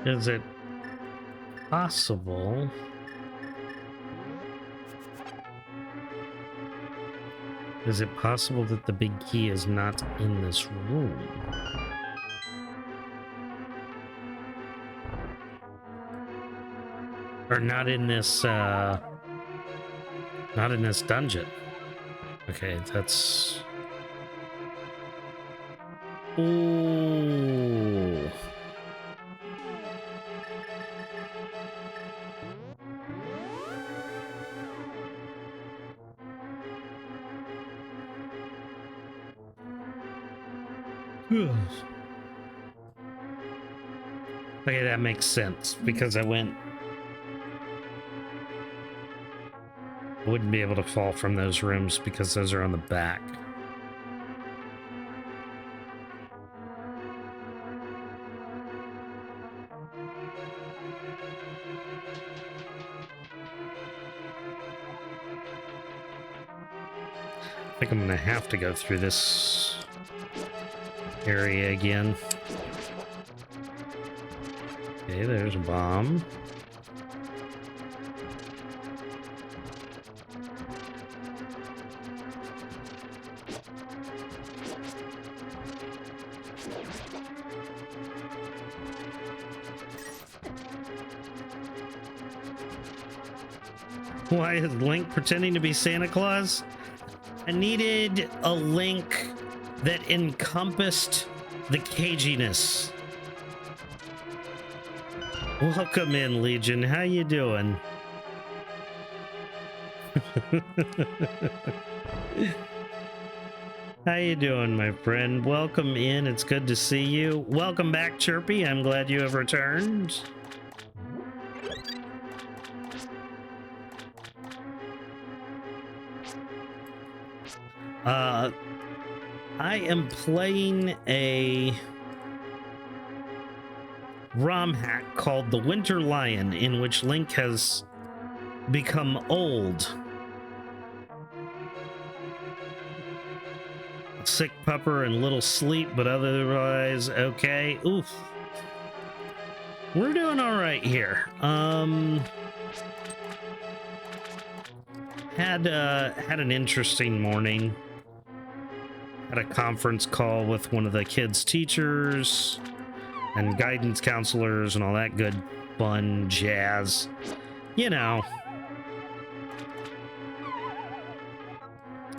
Is it possible? Is it possible that the big key is not in this room? Or not in this, not in this dungeon. Okay, that's... Ooh. Okay, that makes sense, because I wouldn't be able to fall from those rooms because those are on the back. I think I'm gonna have to go through this area again. Okay, there's a bomb. Why is Link pretending to be Santa Claus? I needed a Link that encompassed the caginess. Welcome in, Legion. How you doing? How you doing, my friend? Welcome in. It's good to see you. Welcome back, Chirpy. I'm glad you have returned. I am playing a ROM hack called The Winter Lion, in which Link has become old. Sick pupper and little sleep, but otherwise okay. Oof. We're doing all right here. Had an interesting morning. Had a conference call with one of the kids' teachers and guidance counselors and all that good fun jazz. You know,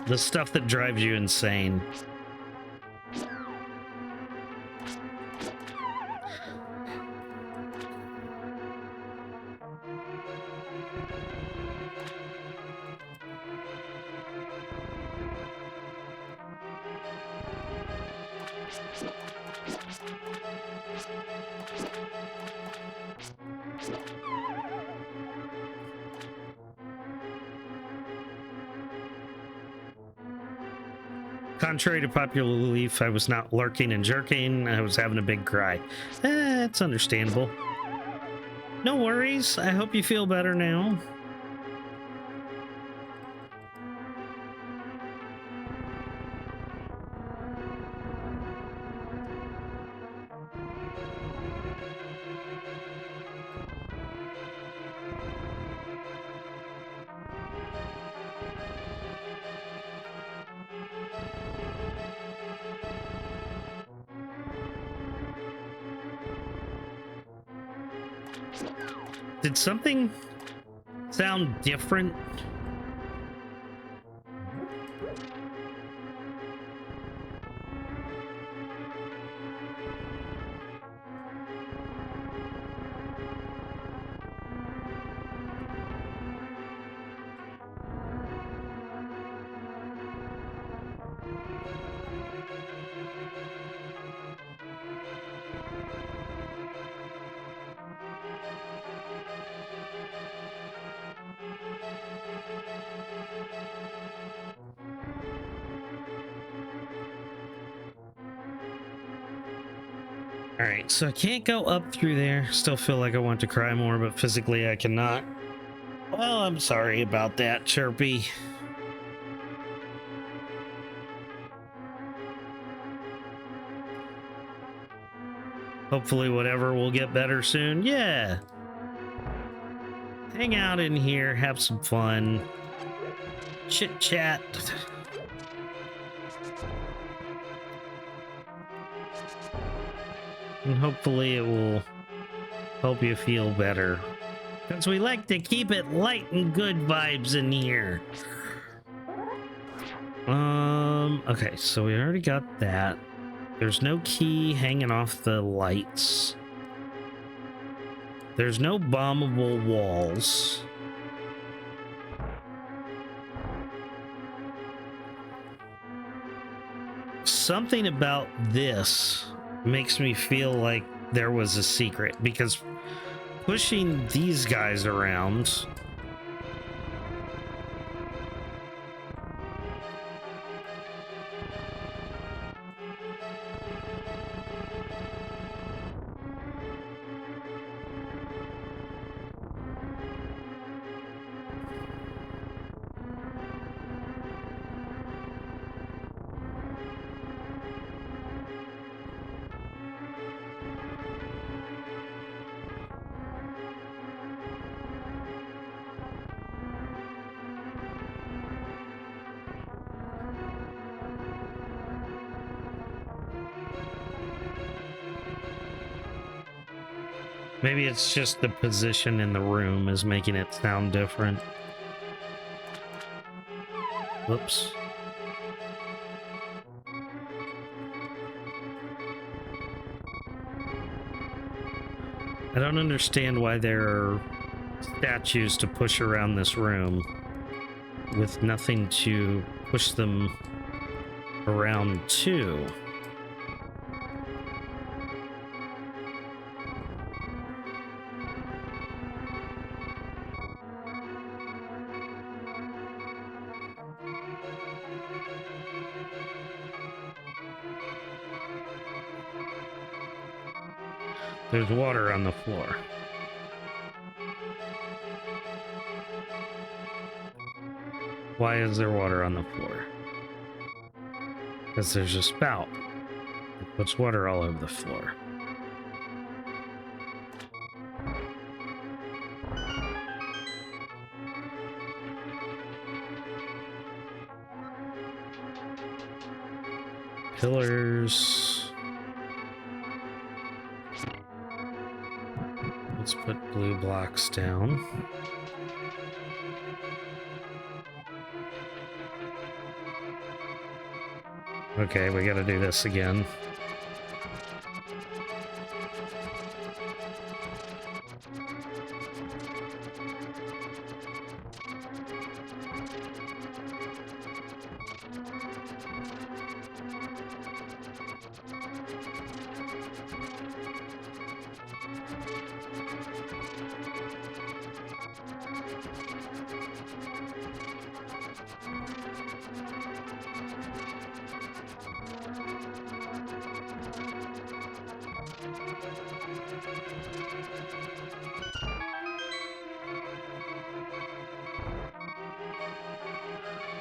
the stuff that drives you insane. Contrary to popular belief, I was not lurking and jerking. I was having a big cry. It's understandable. No worries. I hope you feel better now. Did something sound different? All right, so I can't go up through there. Still feel like I want to cry more, but physically I cannot. Well, I'm sorry about that, Chirpy. Hopefully whatever will get better soon. Yeah. Hang out in here, have some fun. Chit chat. And hopefully it will help you feel better. Because we like to keep it light and good vibes in here. Okay, so we already got that. There's no key hanging off the lights. There's no bombable walls. Something about this makes me feel like there was a secret, because pushing these guys around, maybe it's just the position in the room is making it sound different. Whoops. I don't understand why there are statues to push around this room with nothing to push them around to. There's water on the floor. Why is there water on the floor? Because there's a spout that puts water all over the floor. Pillars. Let's put blue blocks down. Okay, we gotta do this again.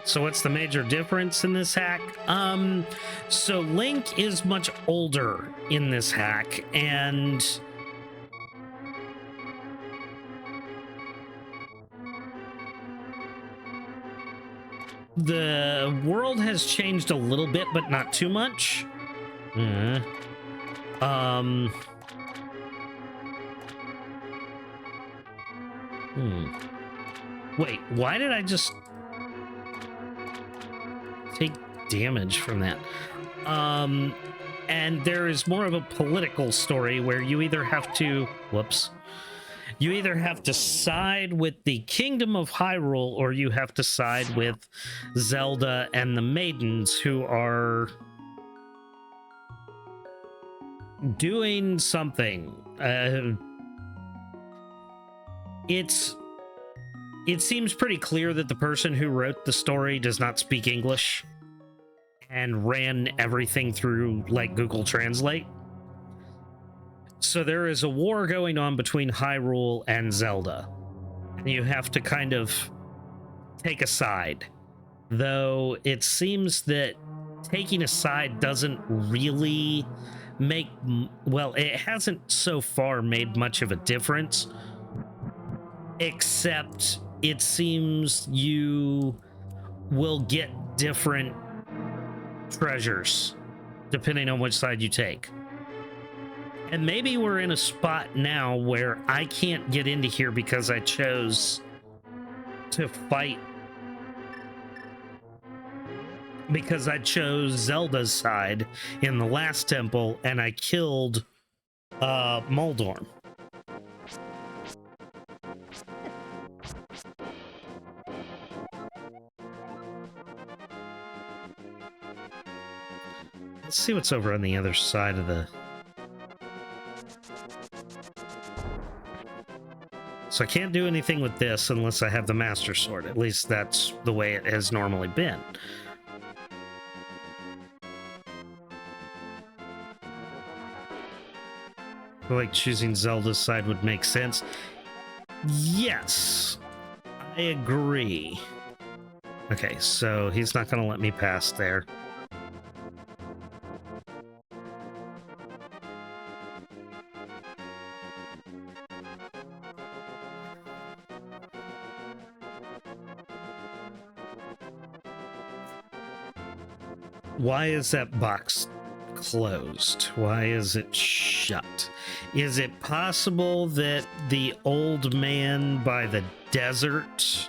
So what's the major difference in this hack? So Link is much older in this hack, and the world has changed a little bit, but not too much. Wait, why did I just take damage from that? And there is more of a political story where you either have to, you either have to side with the Kingdom of Hyrule or you have to side with Zelda and the Maidens, who are doing something. It seems pretty clear that the person who wrote the story does not speak English and ran everything through like Google Translate. So there is a war going on between Hyrule and Zelda, and you have to kind of take a side. Though it seems that taking a side doesn't really make, well, it hasn't so far made much of a difference, except it seems you will get different treasures depending on which side you take. And maybe we're in a spot now where I can't get into here because I chose to fight, because I chose Zelda's side in the last temple and I killed Moldorm. Let's see what's over on the other side of the... So I can't do anything with this unless I have the Master Sword. At least that's the way it has normally been. I feel like choosing Zelda's side would make sense. Yes, I agree. Okay, so he's not going to let me pass there. Why is that box closed? Why is it shut? Is it possible that the old man by the desert...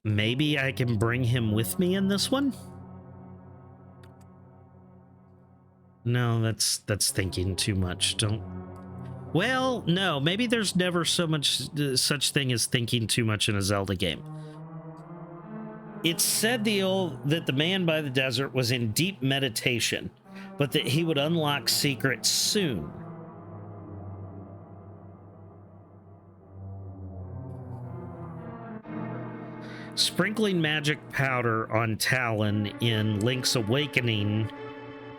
Maybe I can bring him with me in this one? No, that's thinking too much. Don't... Well, no, maybe there's never so much such thing as thinking too much in a Zelda game. It said that the man by the desert was in deep meditation, but that he would unlock secrets soon. Sprinkling magic powder on Talon in Link's Awakening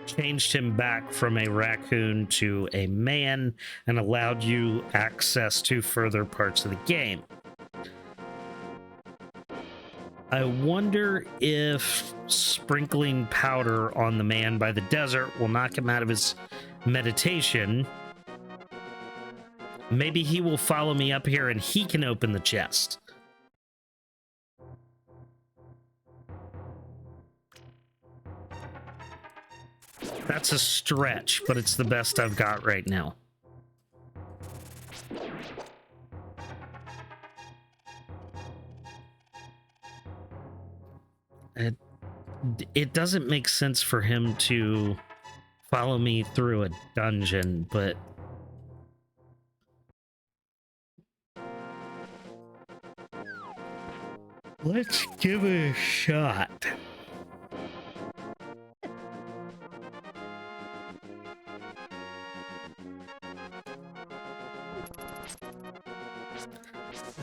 changed him back from a raccoon to a man and allowed you access to further parts of the game. I wonder if sprinkling powder on the man by the desert will knock him out of his meditation. Maybe he will follow me up here and he can open the chest. That's a stretch, but it's the best I've got right now. It doesn't make sense for him to follow me through a dungeon, but... Let's give it a shot.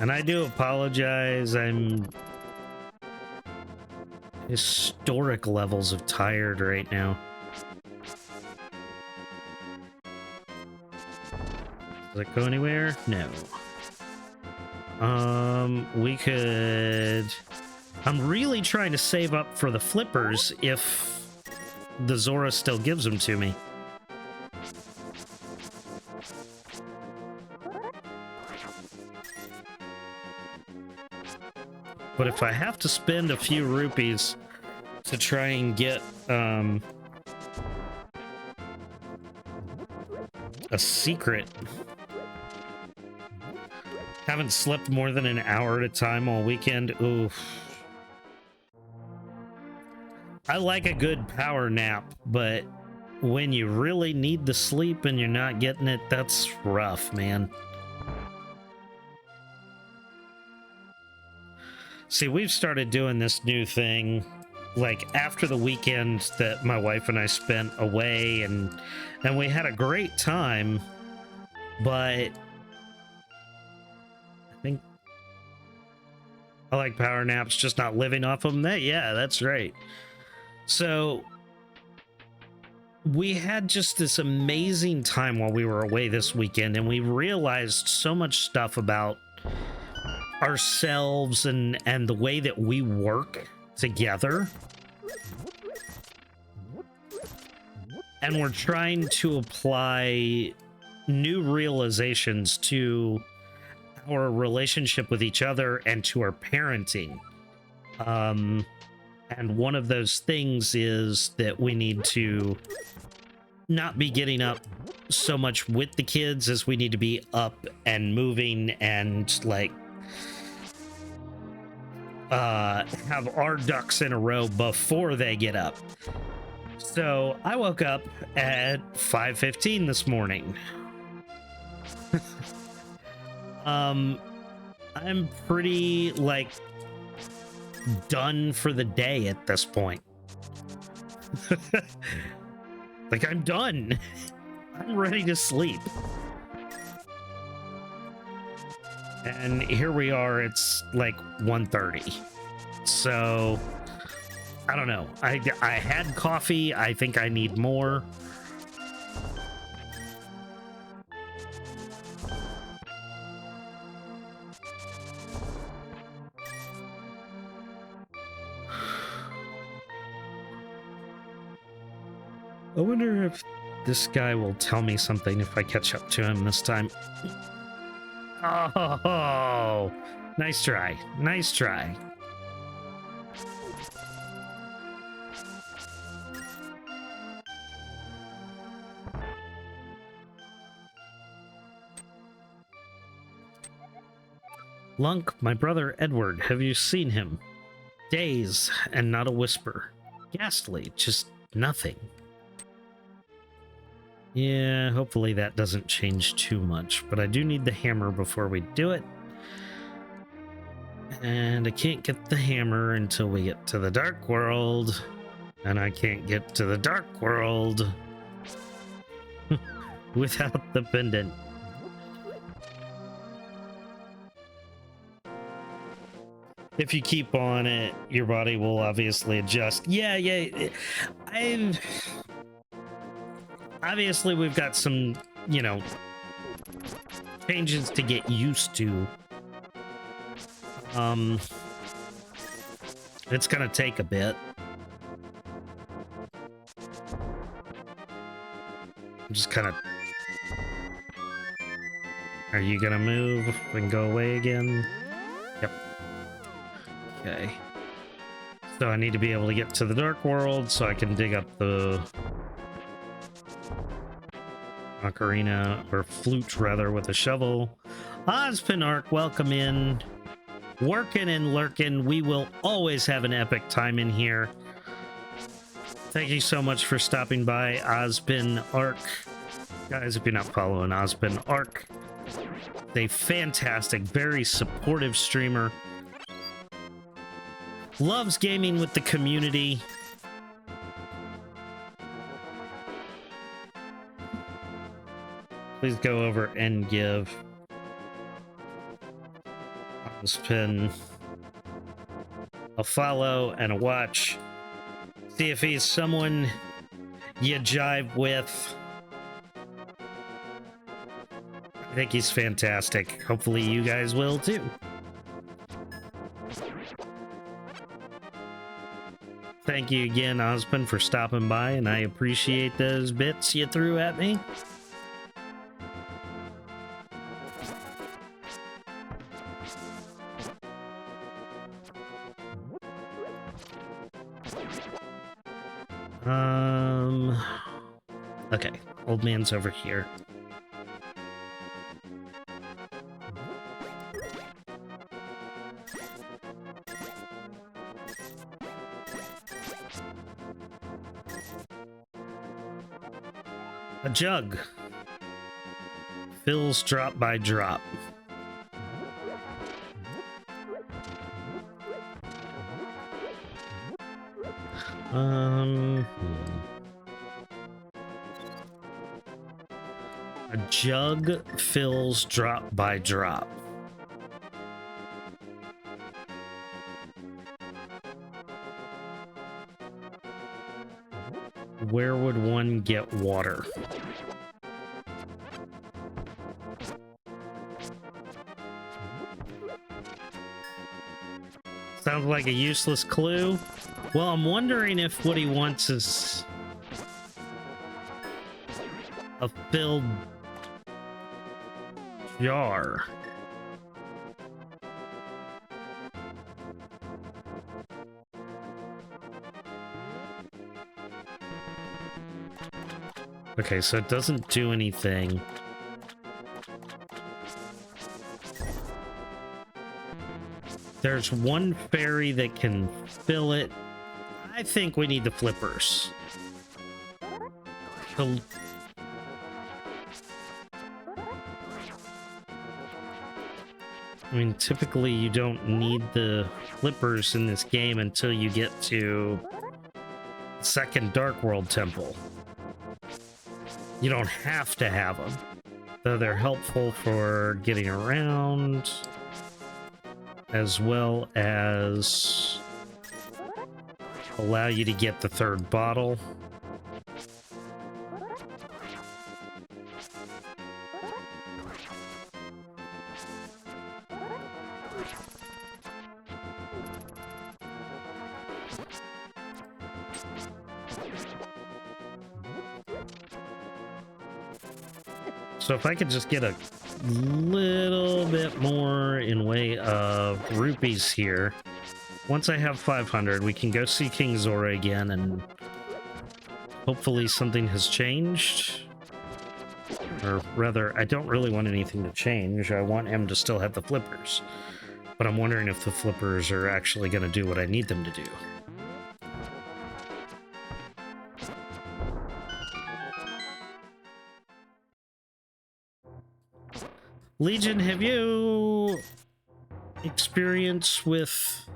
And I do apologize, I'm historic levels of tired right now. Does it go anywhere? No. We could... I'm really trying to save up for the flippers if the Zora still gives them to me. But if I have to spend a few rupees to try and get a secret... Haven't slept more than an hour at a time all weekend. Oof. I like a good power nap, but when you really need the sleep and you're not getting it, that's rough, man. See, we've started doing this new thing, like after the weekend that my wife and I spent away, and we had a great time, but I think I like power naps, just not living off them. Yeah, that's right. So we had just this amazing time while we were away this weekend, and we realized so much stuff about ourselves and the way that we work together. And we're trying to apply new realizations to our relationship with each other and to our parenting. And one of those things is that we need to not be getting up so much with the kids as we need to be up and moving and like have our ducks in a row before they get up. So I woke up at 5:15 this morning. I'm pretty like done for the day at this point. Like, I'm done. I'm ready to sleep. And here we are, it's like 1:30. So I don't know. I had coffee. I think I need more. I wonder if this guy will tell me something if I catch up to him this time. Oh, nice try. Nice try. Lunk, my brother Edward, have you seen him? Days and not a whisper. Ghastly, just nothing. Yeah, hopefully that doesn't change too much, but I do need the hammer before we do it. And I can't get the hammer until we get to the dark world. And I can't get to the dark world without the pendant. If you keep on it, your body will obviously adjust. Yeah. Obviously, we've got some, changes to get used to. It's gonna take a bit. I'm just kind of... Are you gonna move and go away again? Yep. Okay. So I need to be able to get to the dark world so I can dig up the ocarina, or flute rather, with a shovel. Ozpinarch, welcome in. Working and lurking. We will always have an epic time in here. Thank you so much for stopping by, Ozpinarch. Guys, if you're not following Ozpinarch, a fantastic, very supportive streamer. Loves gaming with the community. Please go over and give Ozpin a follow and a watch. See if he's someone you jive with. I think he's fantastic. Hopefully you guys will too. Thank you again, Ozpin, for stopping by, and I appreciate those bits you threw at me. Okay, old man's over here. A jug fills drop by drop. A jug fills drop by drop. Where would one get water? Sounds like a useless clue. Well, I'm wondering if what he wants is a filled jar. Okay, so it doesn't do anything. There's one fairy that can fill it. I think we need the flippers. I mean, typically you don't need the flippers in this game until you get to the second Dark World Temple. You don't have to have them, though they're helpful for getting around, as well as allow you to get the third bottle. So if I could just get a little bit more in way of rupees here. Once I have 500, we can go see King Zora again, and hopefully something has changed. Or rather, I don't really want anything to change. I want him to still have the flippers. But I'm wondering if the flippers are actually going to do what I need them to do. Legion, have you experience with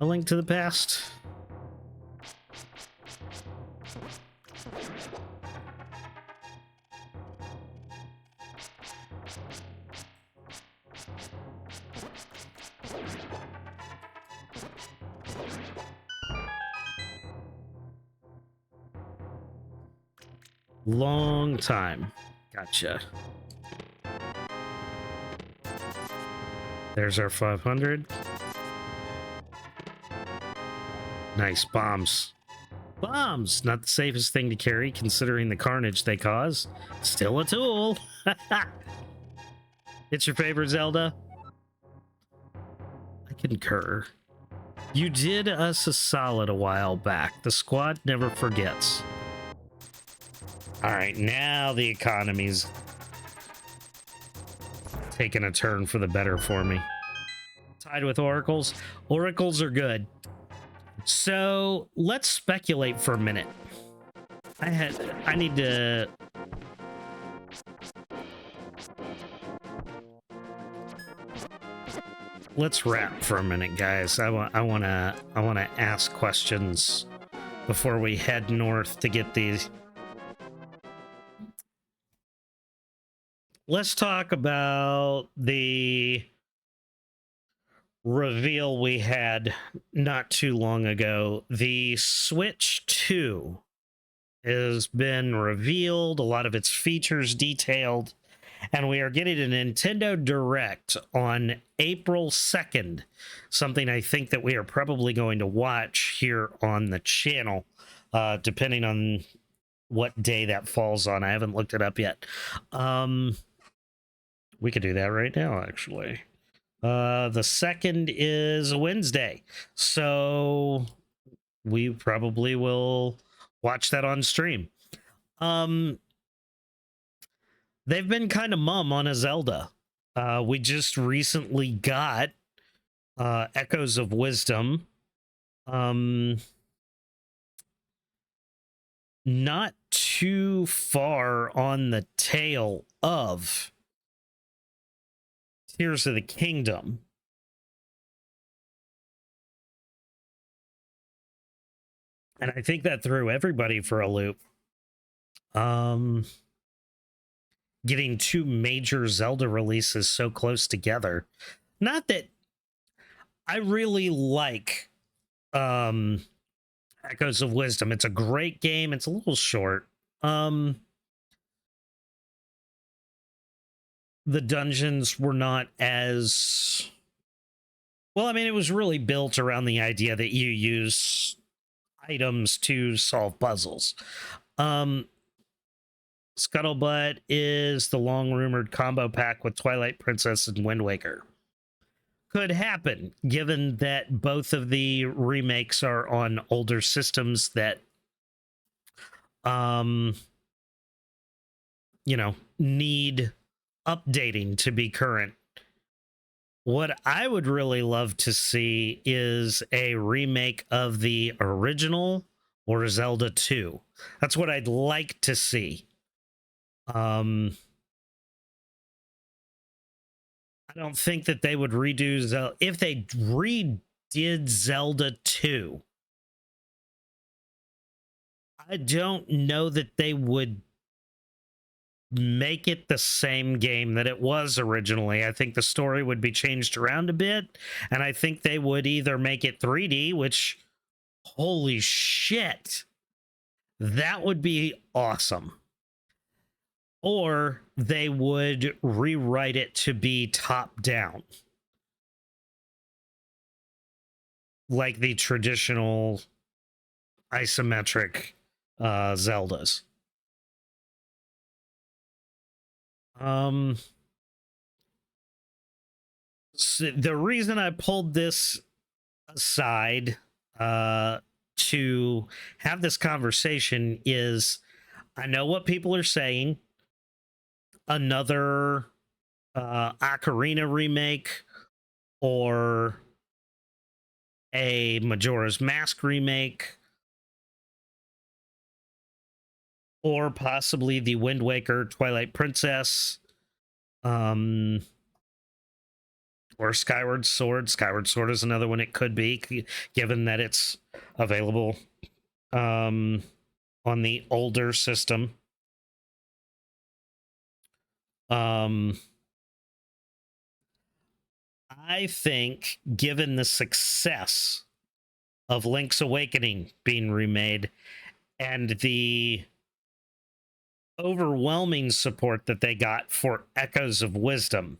A Link to the Past? Long time. Gotcha. There's our 500. Nice bombs. Bombs! Not the safest thing to carry, considering the carnage they cause. Still a tool. It's your favorite Zelda? I concur. You did us a solid a while back. The squad never forgets. Alright, now the economy's taking a turn for the better for me. Tied with oracles. Oracles are good. So let's speculate for a minute. I need to let's wrap for a minute, guys. I wanna ask questions before we head north to get these. Let's talk about the reveal we had not too long ago. The Switch 2 has been revealed, a lot of its features detailed, and we are getting a Nintendo Direct on April 2nd, something I think that we are probably going to watch here on the channel, depending on what day that falls on. I haven't looked it up yet. We could do that right now, actually. The 2nd is a Wednesday, so we probably will watch that on stream. They've been kind of mum on a Zelda. We just recently got Echoes of Wisdom. Not too far on the tail of Tears of the Kingdom. And I think that threw everybody for a loop. Getting two major Zelda releases so close together. Not that I really like Echoes of Wisdom. It's a great game. It's a little short. The dungeons were not as well. I mean, it was really built around the idea that you use items to solve puzzles. Scuttlebutt is the long rumored combo pack with Twilight Princess and Wind Waker. Could happen, given that both of the remakes are on older systems that, need updating to be current. What I would really love to see is a remake of the original or Zelda 2. That's what I'd like to see. I don't think that they would redo Zelda. If they redid Zelda 2, I don't know that they would make it the same game that it was originally. I think the story would be changed around a bit, and I think they would either make it 3D, which, holy shit, that would be awesome, or they would rewrite it to be top down, like the traditional isometric Zeldas. So the reason I pulled this aside to have this conversation is I know what people are saying. Another Ocarina remake or a Majora's Mask remake, or possibly the Wind Waker Twilight Princess, or Skyward Sword. Skyward Sword is another one it could be, given that it's available on the older system. I think, given the success of Link's Awakening being remade and the overwhelming support that they got for Echoes of Wisdom,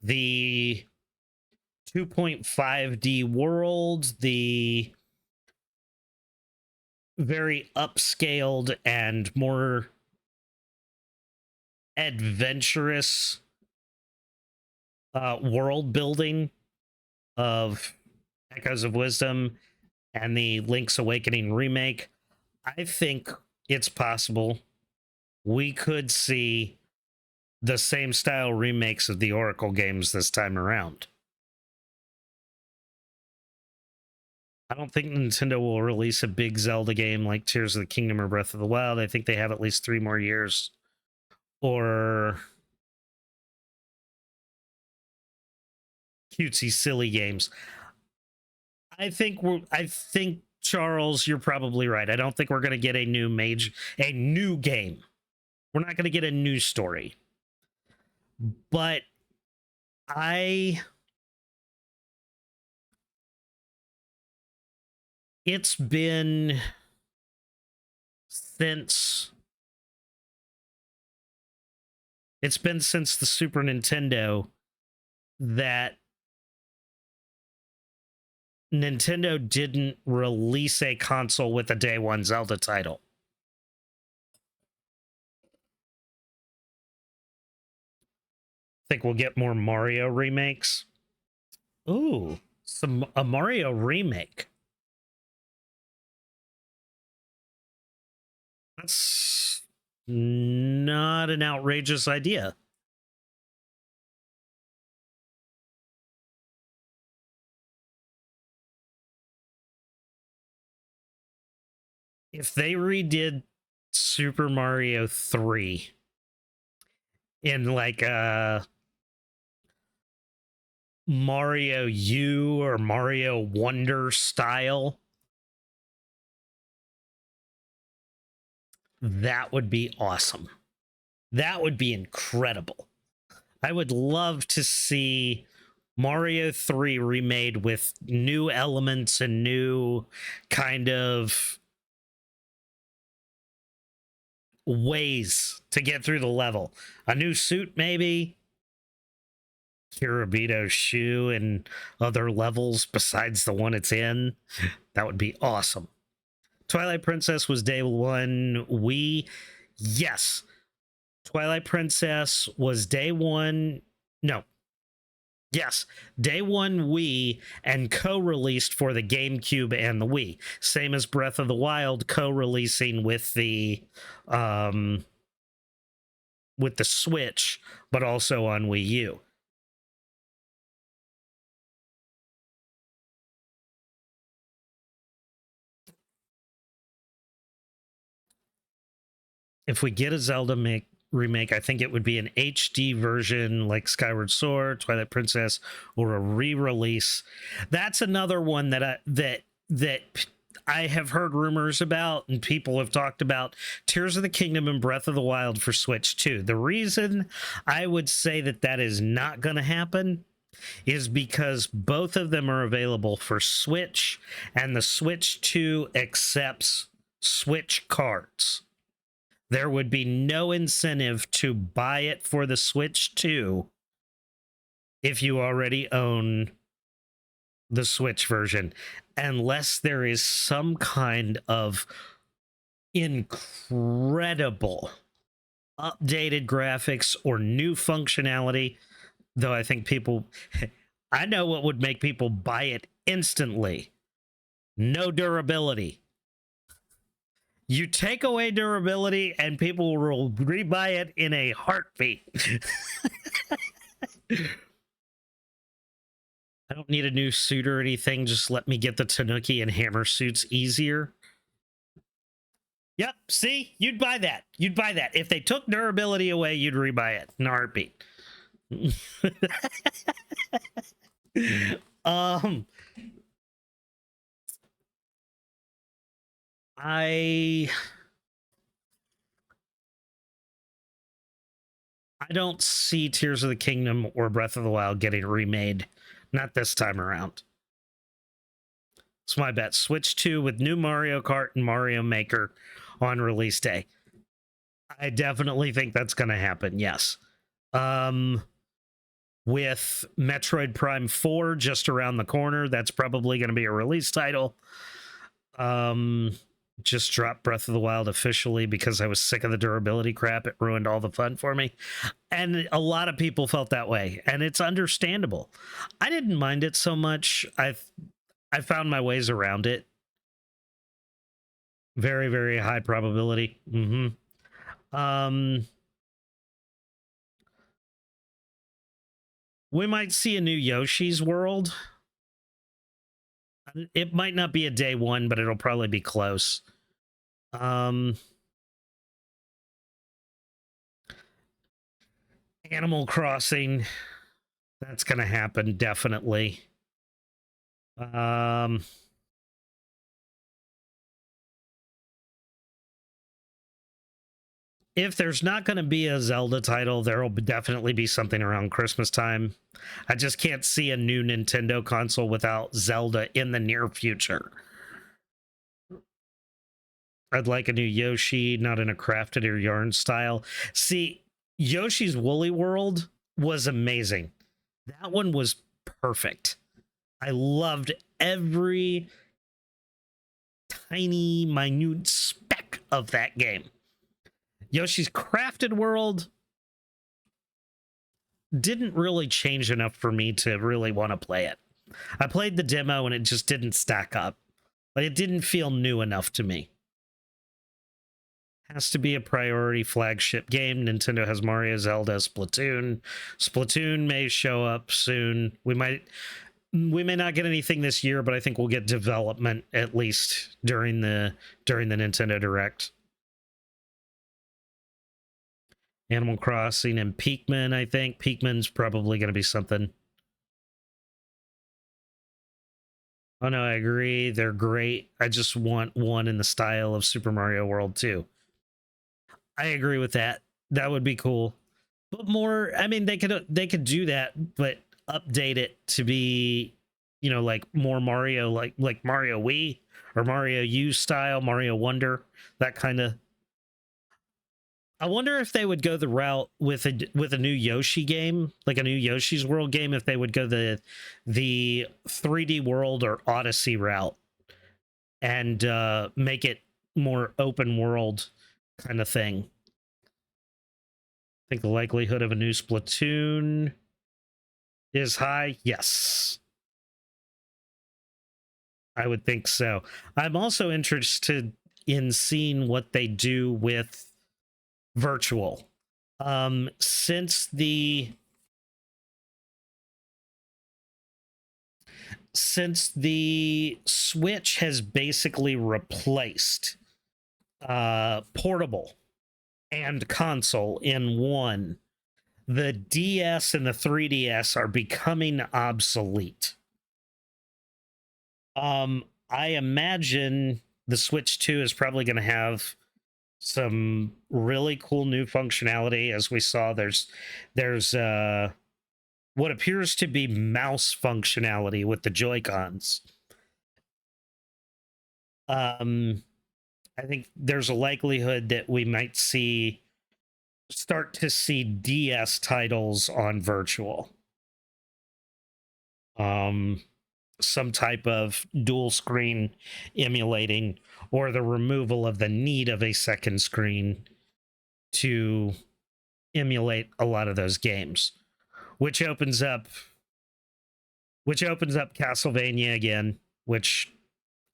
the 2.5D world, the very upscaled and more adventurous world building of Echoes of Wisdom and the Link's Awakening remake, I think it's possible we could see the same style remakes of the Oracle games this time around. I don't think Nintendo will release a big Zelda game like Tears of the Kingdom or Breath of the Wild. I think they have at least 3 more years. Or cutesy, silly games. I think Charles, you're probably right. I don't think we're going to get a new game. We're not going to get a new story. But it's been since the Super Nintendo that Nintendo didn't release a console with a day one Zelda title. Think we'll get more Mario remakes. Ooh, a Mario remake. That's not an outrageous idea. If they redid Super Mario 3 in like a Mario U or Mario Wonder style, that would be awesome. That would be incredible. I would love to see Mario 3 remade with new elements and new kind of ways to get through the level. A new suit, maybe. Kiribito's shoe and other levels besides the one it's in. That would be awesome. Twilight Princess was day one. Yes. Twilight Princess was day one. No. Yes, day one Wii and co-released for the GameCube and the Wii. Same as Breath of the Wild, co-releasing with the Switch, but also on Wii U. If we get a Zelda remake, I think it would be an HD version like Skyward Sword, Twilight Princess, or a re-release. That's another one that I have heard rumors about and people have talked about. Tears of the Kingdom and Breath of the Wild for Switch 2. The reason I would say that is not going to happen is because both of them are available for Switch, and the Switch 2 accepts Switch cards. There would be no incentive to buy it for the Switch 2 if you already own the Switch version, unless there is some kind of incredible updated graphics or new functionality. Though I think I know what would make people buy it instantly. No durability. You take away durability and people will rebuy it in a heartbeat. I don't need a new suit or anything. Just let me get the Tanuki and Hammer suits easier. Yep, see? You'd buy that. You'd buy that. If they took durability away, you'd rebuy it in a heartbeat. I don't see Tears of the Kingdom or Breath of the Wild getting remade. Not this time around. It's my bet. Switch 2 with new Mario Kart and Mario Maker on release day. I definitely think that's going to happen, yes. With Metroid Prime 4 just around the corner, that's probably going to be a release title. Just dropped Breath of the Wild officially because I was sick of the durability crap. It ruined all the fun for me. And a lot of people felt that way, and it's understandable. I didn't mind it so much. I found my ways around it. Very, very high probability. We might see a new Yoshi's World. It might not be a day one, but it'll probably be close. Animal Crossing, that's going to happen, definitely. If there's not going to be a Zelda title, there will definitely be something around Christmas time. I just can't see a new Nintendo console without Zelda in the near future. I'd like a new Yoshi, not in a crafted or yarn style. See, Yoshi's Woolly World was amazing. That one was perfect. I loved every tiny, minute speck of that game. Yoshi's Crafted World didn't really change enough for me to really want to play it. I played the demo and it just didn't stack up. Like, it didn't feel new enough to me. Has to be a priority flagship game. Nintendo has Mario, Zelda, Splatoon. Splatoon may show up soon. We may not get anything this year, but I think we'll get development at least during the Nintendo Direct. Animal Crossing and Pikmin, I think. Pikmin's probably going to be something. Oh no, I agree. They're great. I just want one in the style of Super Mario World 2. I agree with that. That would be cool. But more, I mean, they could do that, but update it to be, like more Mario, like Mario Wii or Mario U style, Mario Wonder, that kind of. I wonder if they would go the route with a new Yoshi game, like a new Yoshi's World game, if they would go the 3D World or Odyssey route and make it more open world kind of thing. I think the likelihood of a new Splatoon is high. Yes, I would think so. I'm also interested in seeing what they do with virtual. Since the Switch has basically replaced portable and console in one, the DS and the 3DS are becoming obsolete. I imagine the Switch 2 is probably going to have some really cool new functionality. As we saw, there's what appears to be mouse functionality with the Joy-Cons. I think there's a likelihood that we might start to see DS titles on virtual. Some type of dual screen emulating, or the removal of the need of a second screen to emulate a lot of those games, which opens up Castlevania again, which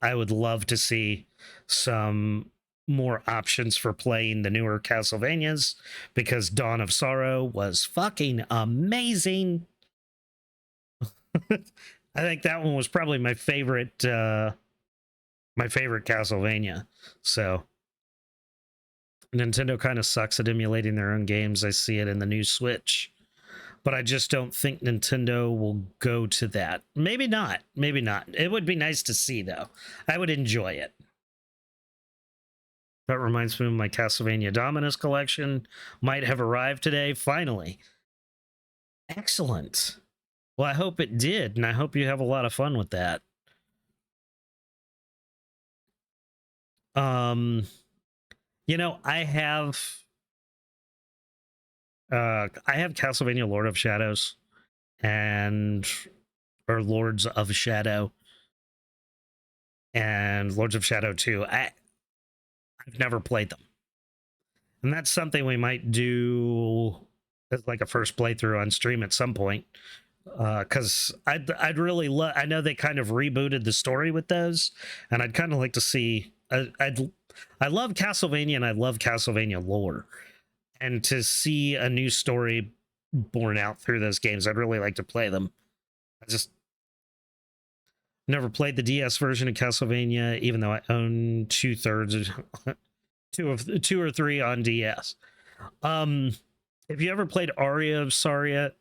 I would love to see some more options for playing the newer Castlevanias, because Dawn of Sorrow was fucking amazing. I think that one was probably my favorite Castlevania. So Nintendo kind of sucks at emulating their own games. I see it in the new Switch, but I just don't think Nintendo will go to that. Maybe not. Maybe not. It would be nice to see, though. I would enjoy it. That reminds me of my Castlevania Dominus collection. Might have arrived today, finally. Excellent. Well, I hope it did, and I hope you have a lot of fun with that. I have Castlevania Lord of Shadows or Lords of Shadow and Lords of Shadow 2. I've never played them. And that's something we might do as like a first playthrough on stream at some point. Because I'd really love. I know they kind of rebooted the story with those, and I'd kind of like to see. I love Castlevania and I love Castlevania lore, and to see a new story born out through those games, I'd really like to play them. I just never played the DS version of Castlevania, even though I own 2/3, two or three on DS. Have you ever played Aria of Saria?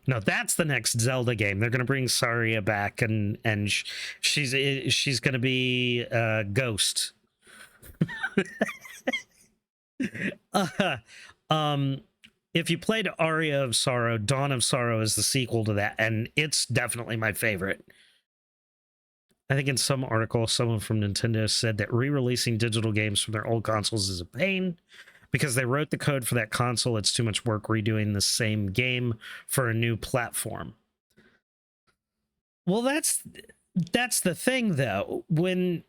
No, that's the next Zelda game. They're going to bring Saria back, and she's going to be Ghost. If you played Aria of Sorrow, Dawn of Sorrow is the sequel to that, and it's definitely my favorite. I think in some article, someone from Nintendo said that re-releasing digital games from their old consoles is a pain because they wrote the code for that console. It's too much work redoing the same game for a new platform. Well, that's the thing, though. When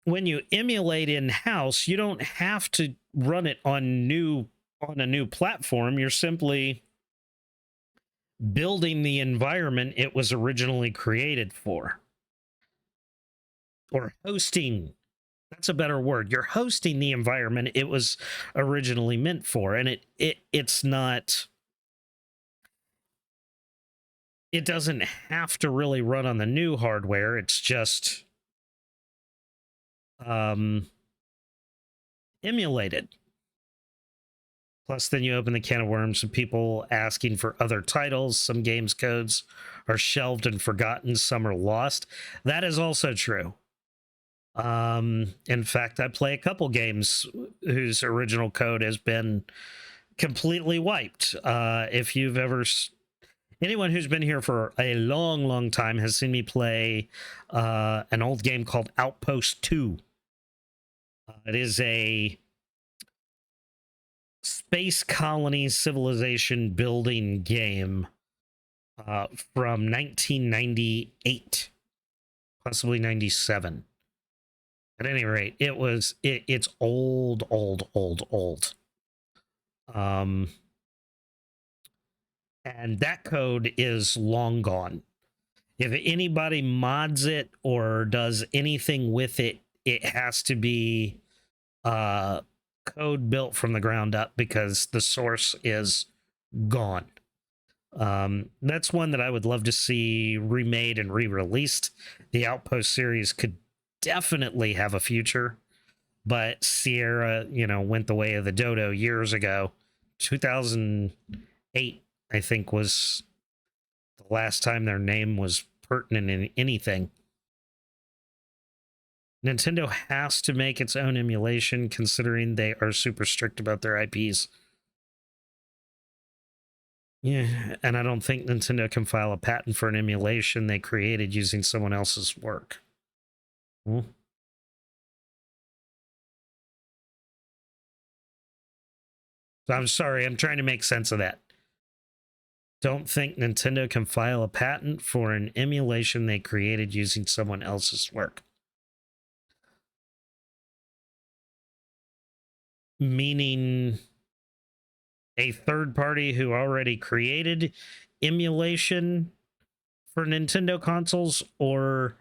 you emulate in-house, you don't have to run it on a new platform. You're simply building the environment it was originally created for. Or hosting. That's a better word. You're hosting the environment it was originally meant for, and it's not. It doesn't have to really run on the new hardware. It's just emulated. Plus, then you open the can of worms of people asking for other titles. Some games codes are shelved and forgotten. Some are lost. That is also true. In fact, I play a couple games whose original code has been completely wiped. If you've ever, anyone who's been here for a long, long time has seen me play an old game called Outpost 2. It is a space colony civilization building game from 1998, possibly 97. At any rate, it's old. And that code is long gone. If anybody mods it or does anything with it, it has to be code built from the ground up because the source is gone. That's one that I would love to see remade and re-released. The Outpost series could definitely have a future, but Sierra, went the way of the dodo years ago. 2008, I think, was the last time their name was pertinent in anything. Nintendo has to make its own emulation, considering they are super strict about their IPs. Yeah, and I don't think Nintendo can file a patent for an emulation they created using someone else's work. So I'm sorry, I'm trying to make sense of that. Don't think Nintendo can file a patent for an emulation they created using someone else's work. Meaning a third party who already created emulation for Nintendo consoles, or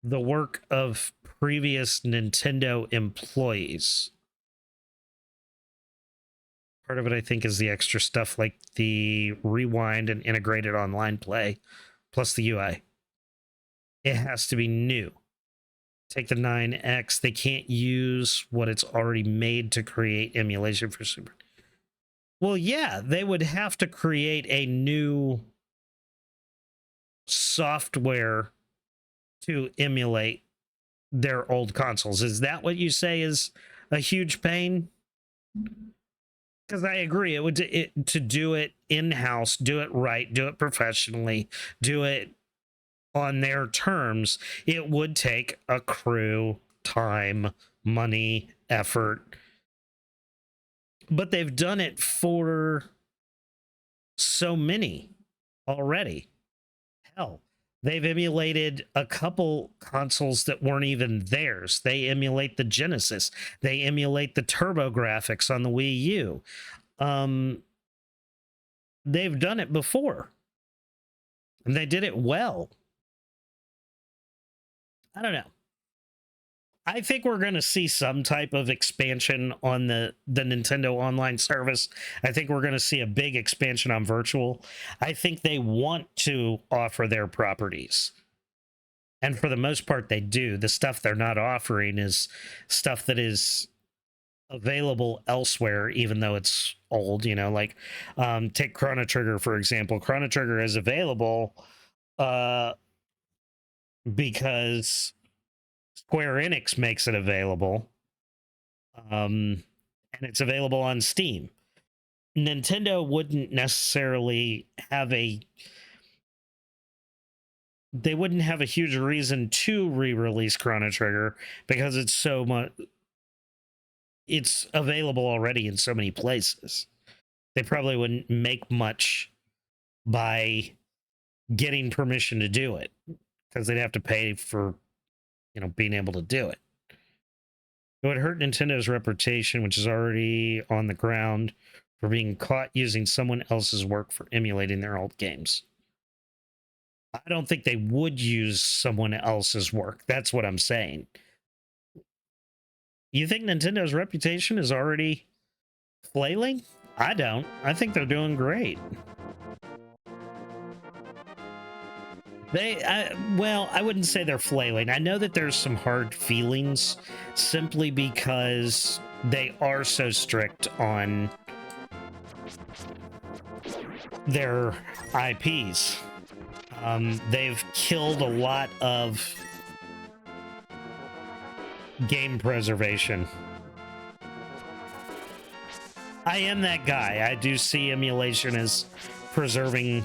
the work of previous Nintendo employees. Part of it, I think, is the extra stuff like the rewind and integrated online play, plus the UI. It has to be new. Take the 9X, they can't use what it's already made to create emulation for Super. Well, yeah, they would have to create a new software to emulate their old consoles. Is that what you say is a huge pain? Because I agree, to do it in-house, do it right, do it professionally, do it on their terms, it would take a crew, time, money, effort. But they've done it for so many already. Hell, they've emulated a couple consoles that weren't even theirs. They emulate the Genesis. They emulate the TurboGrafx on the Wii U. They've done it before. And they did it well. I don't know. I think we're going to see some type of expansion on the Nintendo Online service. I think we're going to see a big expansion on virtual. I think they want to offer their properties. And for the most part, they do. The stuff they're not offering is stuff that is available elsewhere, even though it's old, like take Chrono Trigger, for example. Chrono Trigger is available because Square Enix makes it available, and it's available on Steam. Nintendo wouldn't necessarily have they wouldn't have a huge reason to re-release Chrono Trigger because it's so much, it's available already in so many places. They probably wouldn't make much by getting permission to do it because they'd have to pay for being able to do it. It would hurt Nintendo's reputation, which is already on the ground, for being caught using someone else's work for emulating their old games. I don't think they would use someone else's work. That's what I'm saying. You think Nintendo's reputation is already flailing? I don't. I think they're doing great. Well, I wouldn't say they're flailing. I know that there's some hard feelings simply because they are so strict on their IPs. They've killed a lot of game preservation. I am that guy. I do see emulation as preserving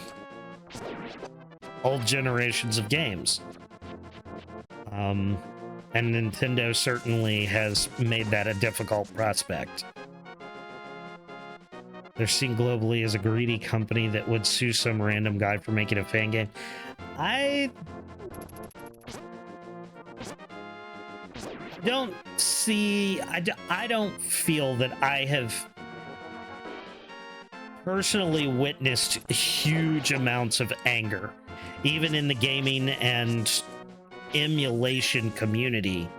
old generations of games. And Nintendo certainly has made that a difficult prospect. They're seen globally as a greedy company that would sue some random guy for making a fan game. I don't see... I don't feel that I have personally witnessed huge amounts of anger, even in the gaming and emulation community,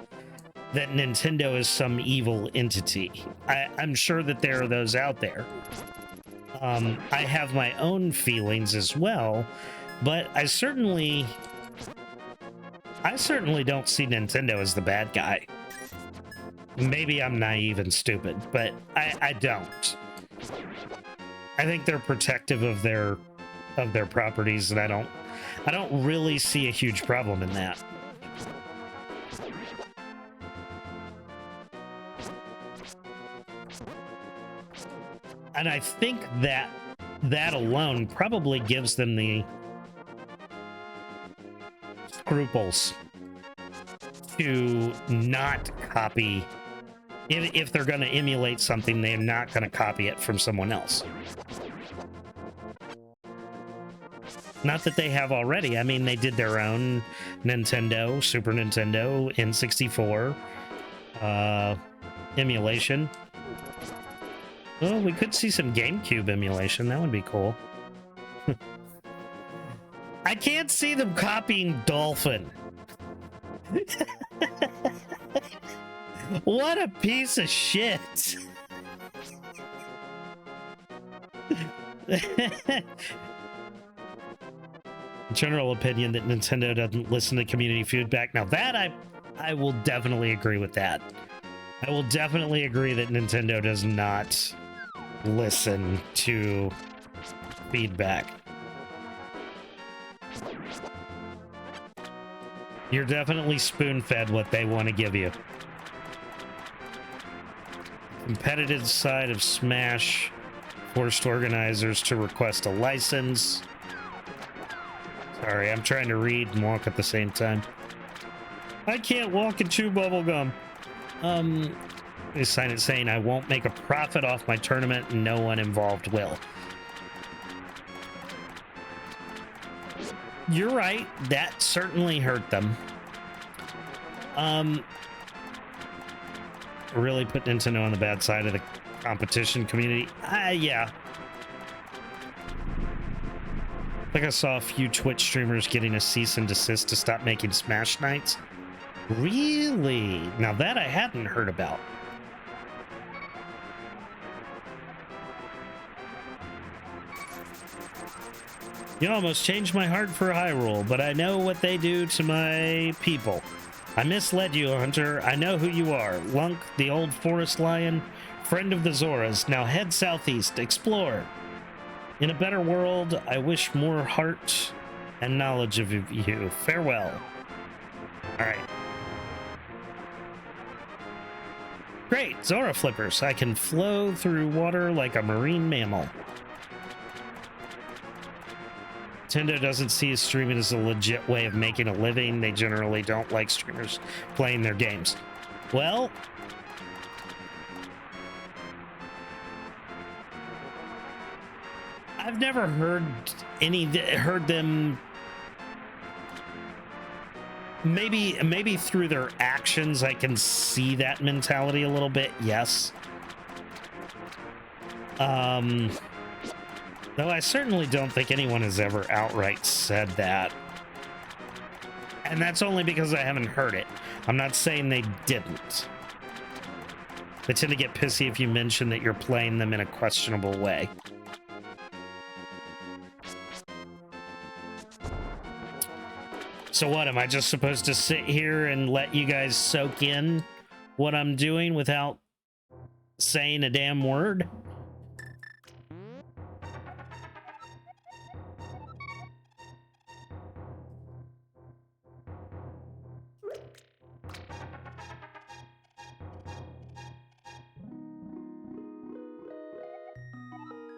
that Nintendo is some evil entity. I'm sure that there are those out there. I have my own feelings as well, but I certainly don't see Nintendo as the bad guy. Maybe I'm naive and stupid, but I don't. I think they're protective of their properties, and I don't really see a huge problem in that. And I think that alone probably gives them the scruples to not copy. If they're going to emulate something, they're not going to copy it from someone else. Not that they have already. I mean, they did their own Nintendo, Super Nintendo, N64 emulation. Well, we could see some GameCube emulation. That would be cool. I can't see them copying Dolphin. What a piece of shit. General opinion that Nintendo doesn't listen to community feedback. Now that I will definitely agree with that. I will definitely agree that Nintendo does not listen to feedback. You're definitely spoon-fed what they want to give you. Competitive side of Smash forced organizers to request a license. Sorry, I'm trying to read and walk at the same time. I can't walk and chew bubblegum. They sign it saying I won't make a profit off my tournament and no one involved will. You're right. That certainly hurt them. Really put Nintendo on the bad side of the competition community. Yeah. I think I saw a few Twitch streamers getting a cease and desist to stop making Smash Nights. Really? Now that I hadn't heard about. You almost changed my heart for Hyrule, but I know what they do to my people. I misled you, Hunter. I know who you are. Lunk, the old forest lion, friend of the Zoras. Now head southeast, explore. In a better world, I wish more heart and knowledge of you. Farewell. All right. Great, Zora flippers. I can flow through water like a marine mammal. Nintendo doesn't see streaming as a legit way of making a living. They generally don't like streamers playing their games. Well, I've never heard them. Maybe through their actions, I can see that mentality a little bit. Yes. Though I certainly don't think anyone has ever outright said that. And that's only because I haven't heard it. I'm not saying they didn't. They tend to get pissy if you mention that you're playing them in a questionable way. So what, am I just supposed to sit here and let you guys soak in what I'm doing without saying a damn word?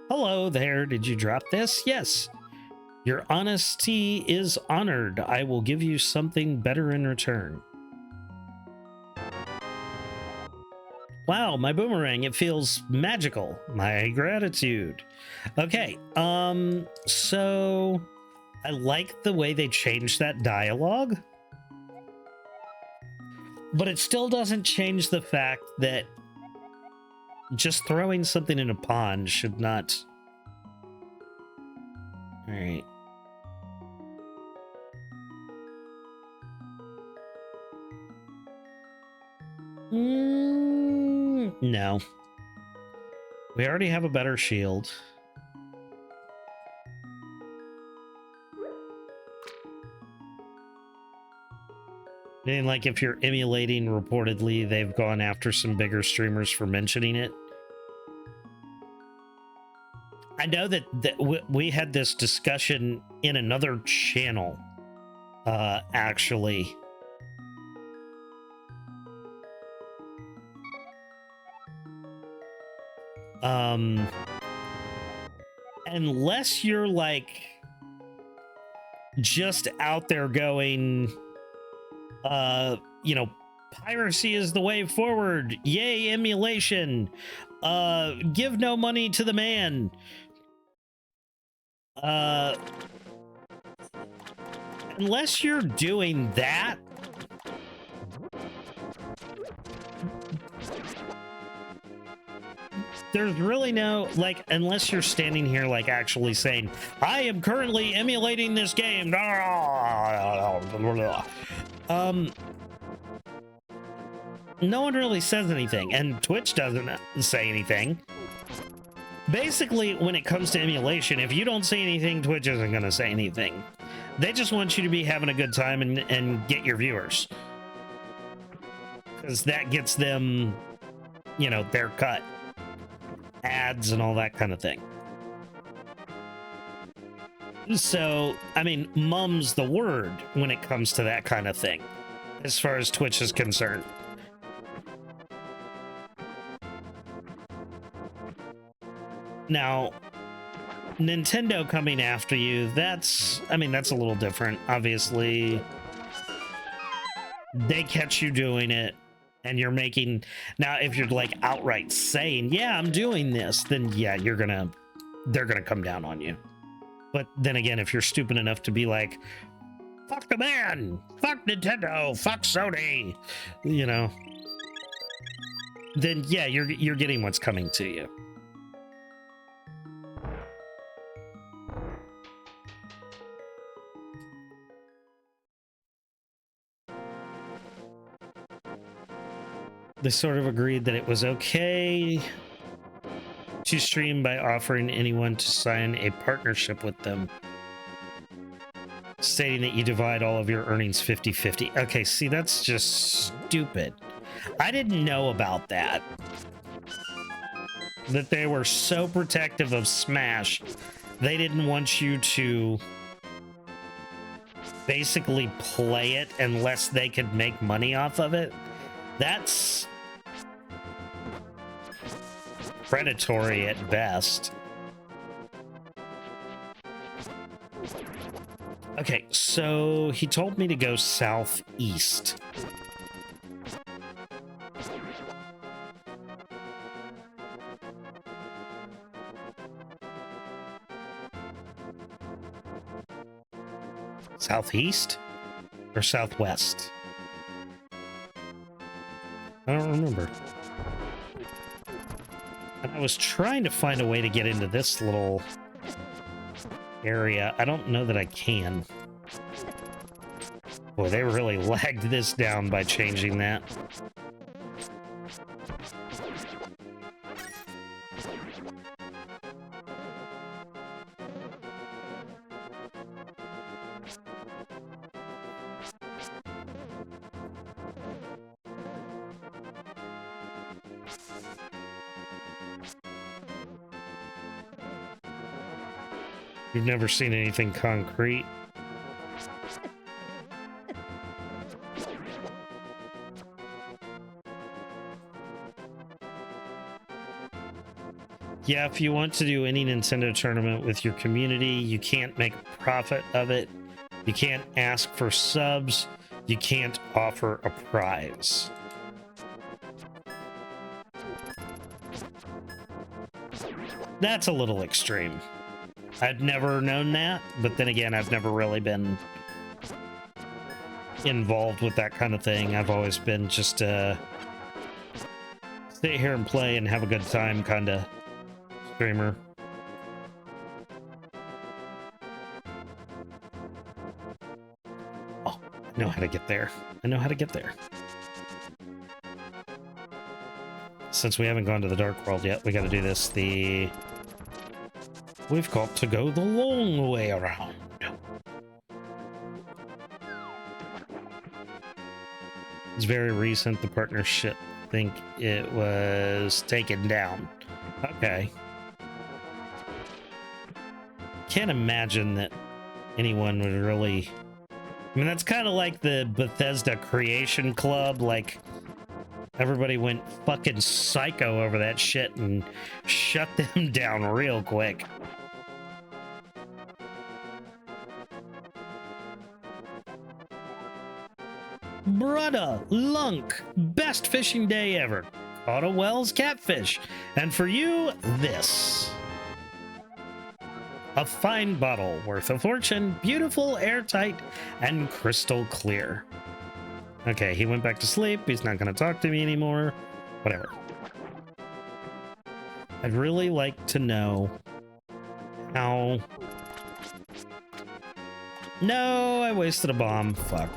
Hello there. Did you drop this? Yes. Your honesty is honored. I will give you something better in return. Wow, my boomerang, it feels magical. My gratitude. Okay, so I like the way they changed that dialogue, but it still doesn't change the fact that just throwing something in a pond should not. All right. No. We already have a better shield. And like if you're emulating, reportedly, they've gone after some bigger streamers for mentioning it. I know that we had this discussion in another channel, actually. Unless you're like just out there going, you know, piracy is the way forward. Yay, emulation. Give no money to the man. Unless you're doing that, there's really no, like, unless you're standing here like actually saying, I am currently emulating this game. No one really says anything, and Twitch doesn't say anything. Basically, when it comes to emulation, if you don't say anything, Twitch isn't going to say anything. They just want you to be having a good time and get your viewers. Because that gets them, you know, their cut. Ads and all that kind of thing. So, I mean, mum's the word when it comes to that kind of thing, as far as Twitch is concerned. Now, Nintendo coming after you, that's, I mean, that's a little different. Obviously, they catch you doing it, and you're making, now if you're like outright saying, yeah, I'm doing this, then yeah, they're gonna come down on you. But then again, if you're stupid enough to be like, fuck the man, fuck Nintendo, fuck Sony, you know, then yeah, you're getting what's coming to you. They sort of agreed that it was okay to stream by offering anyone to sign a partnership with them, stating that you divide all of your earnings 50-50. Okay, see, that's just stupid. I didn't know about that. That they were so protective of Smash, they didn't want you to basically play it unless they could make money off of it. That's predatory at best. Okay, so he told me to go southeast. Southeast or southwest? I don't remember. And I was trying to find a way to get into this little area. I don't know that I can. Boy, they really lagged this down by changing that. You've never seen anything concrete. Yeah, if you want to do any Nintendo tournament with your community, you can't make a profit of it. You can't ask for subs. You can't offer a prize. That's a little extreme. I'd never known that, but then again, I've never really been involved with that kind of thing. I've always been just sit here and play and have a good time kind of streamer. Oh, I know how to get there. I know how to get there. Since we haven't gone to the Dark World yet, we got to do this. We've got to go the long way around. It's very recent, the partnership. I think it was taken down. Okay. Can't imagine that anyone would really... I mean, that's kind of like the Bethesda Creation Club. Like, everybody went fucking psycho over that shit and shut them down real quick. Brudda, Lunk, best fishing day ever. Caught a Wells catfish. And for you, this. A fine bottle worth a fortune, beautiful, airtight, and crystal clear. Okay, he went back to sleep. He's not going to talk to me anymore. Whatever. I'd really like to know how... No, I wasted a bomb. Fuck.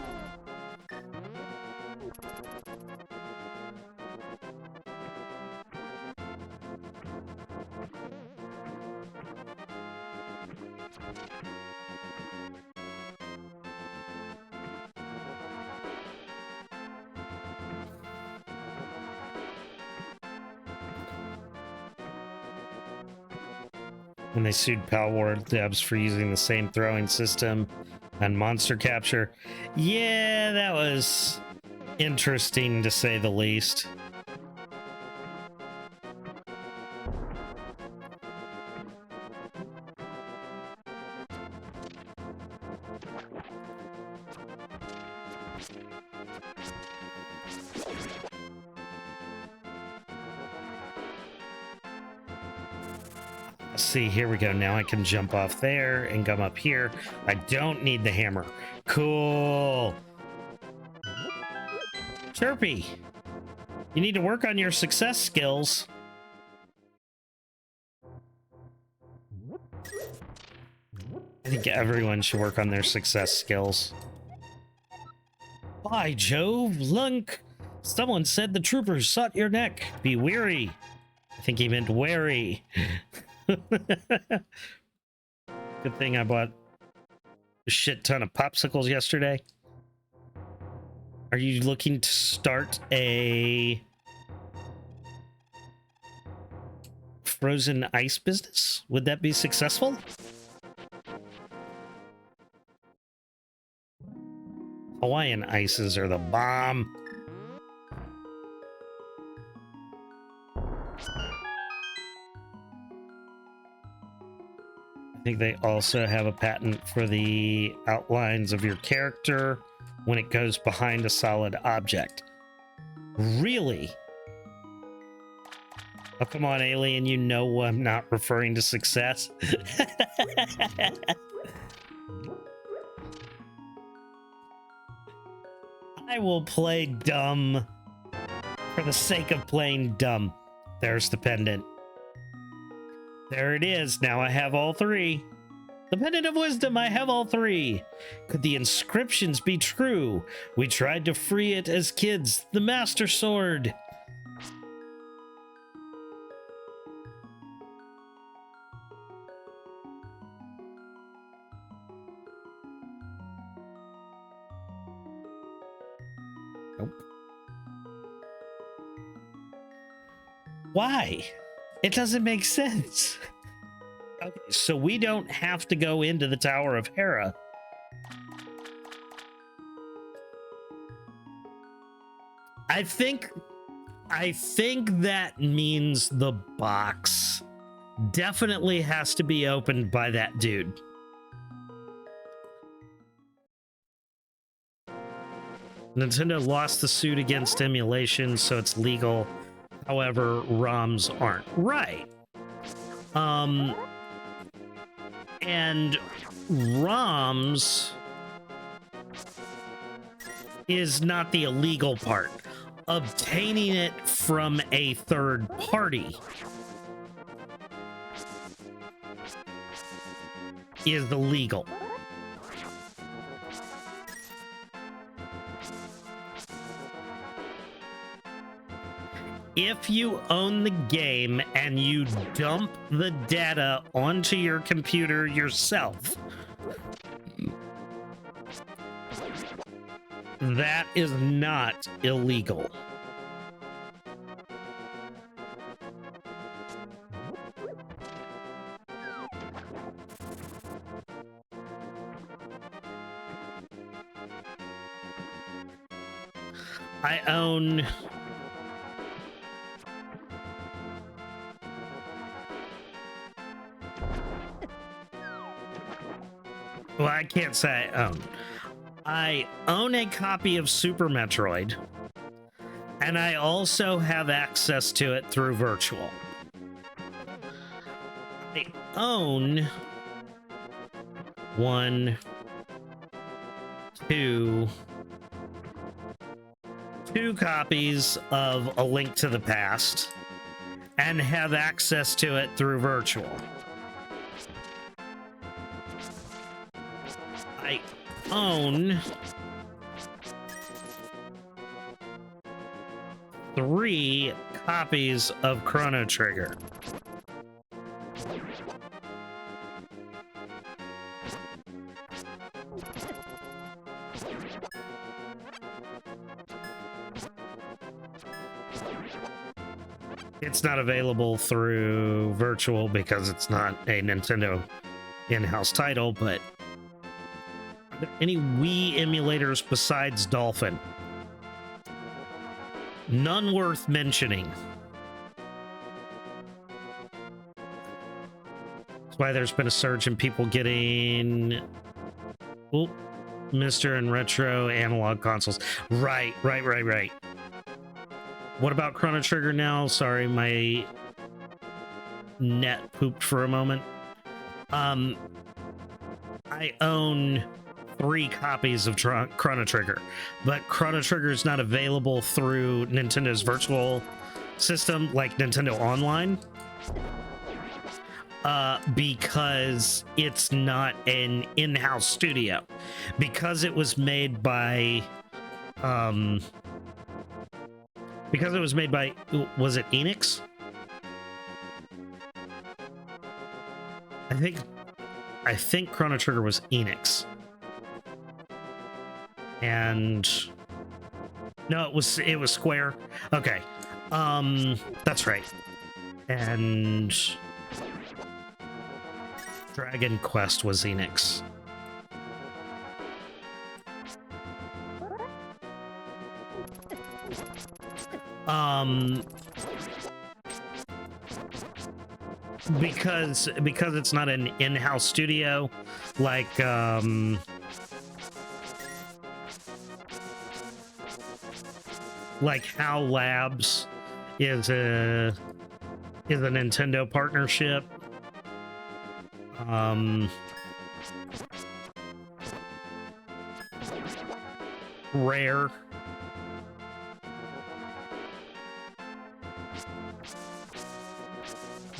When they sued Palworld Devs for using the same throwing system and monster capture. Yeah, that was interesting to say the least. See, here we go. Now I can jump off there and come up here. I don't need the hammer. Cool. Chirpy, you need to work on your success skills. I think everyone should work on their success skills. By Jove, Lunk. Someone said the troopers sought your neck. Be weary. I think he meant wary. Good thing I bought a shit ton of popsicles yesterday. Are you looking to start a frozen ice business? Would that be successful? Hawaiian ices are the bomb. I think they also have a patent for the outlines of your character when it goes behind a solid object. Really? Oh, come on, alien. You know I'm not referring to success. I will play dumb for the sake of playing dumb. There's the pendant. There it is. Now I have all three. The pendant of wisdom, I have all three. Could the inscriptions be true? We tried to free it as kids. The Master Sword. Nope. Why? It doesn't make sense. Okay, so we don't have to go into the Tower of Hera. I think that means the box definitely has to be opened by that dude. Nintendo lost the suit against emulation, so it's legal. However, ROMs aren't. Right. And ROMs is not the illegal part. Obtaining it from a third party is illegal. If you own the game and you dump the data onto your computer yourself, that is not illegal. I own... Well, I can't say I own. I own a copy of Super Metroid, and I also have access to it through Virtual. I own 1, 2 copies of A Link to the Past, and have access to it through Virtual. I own 3 copies of Chrono Trigger. It's not available through Virtual because it's not a Nintendo in-house title, but are there any Wii emulators besides Dolphin? None worth mentioning. That's why there's been a surge in people getting Mr. and Retro analog consoles. Right. What about Chrono Trigger now? Sorry, my net pooped for a moment. I own 3 copies of Chrono Trigger, but Chrono Trigger is not available through Nintendo's virtual system like Nintendo Online because it's not an in-house studio. Because it was made by was it Enix? I think Chrono Trigger was Enix. And no, it was Square. Okay. That's right. And Dragon Quest was Enix. Because it's not an in-house studio like HAL Labs is a Nintendo partnership. Rare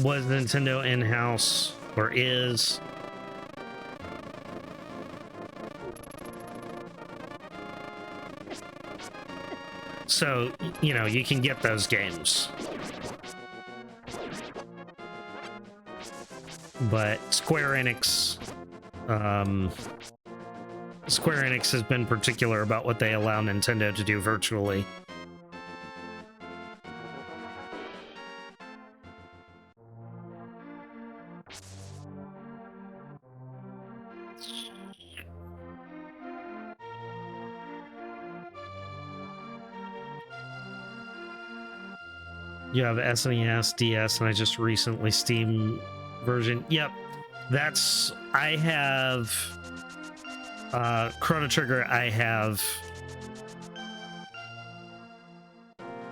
was Nintendo in-house, or is. So, you know, you can get those games. But Square Enix has been particular about what they allow Nintendo to do virtually. You have SNES, DS, and I just recently Steam version. Yep, that's I have Chrono Trigger. I have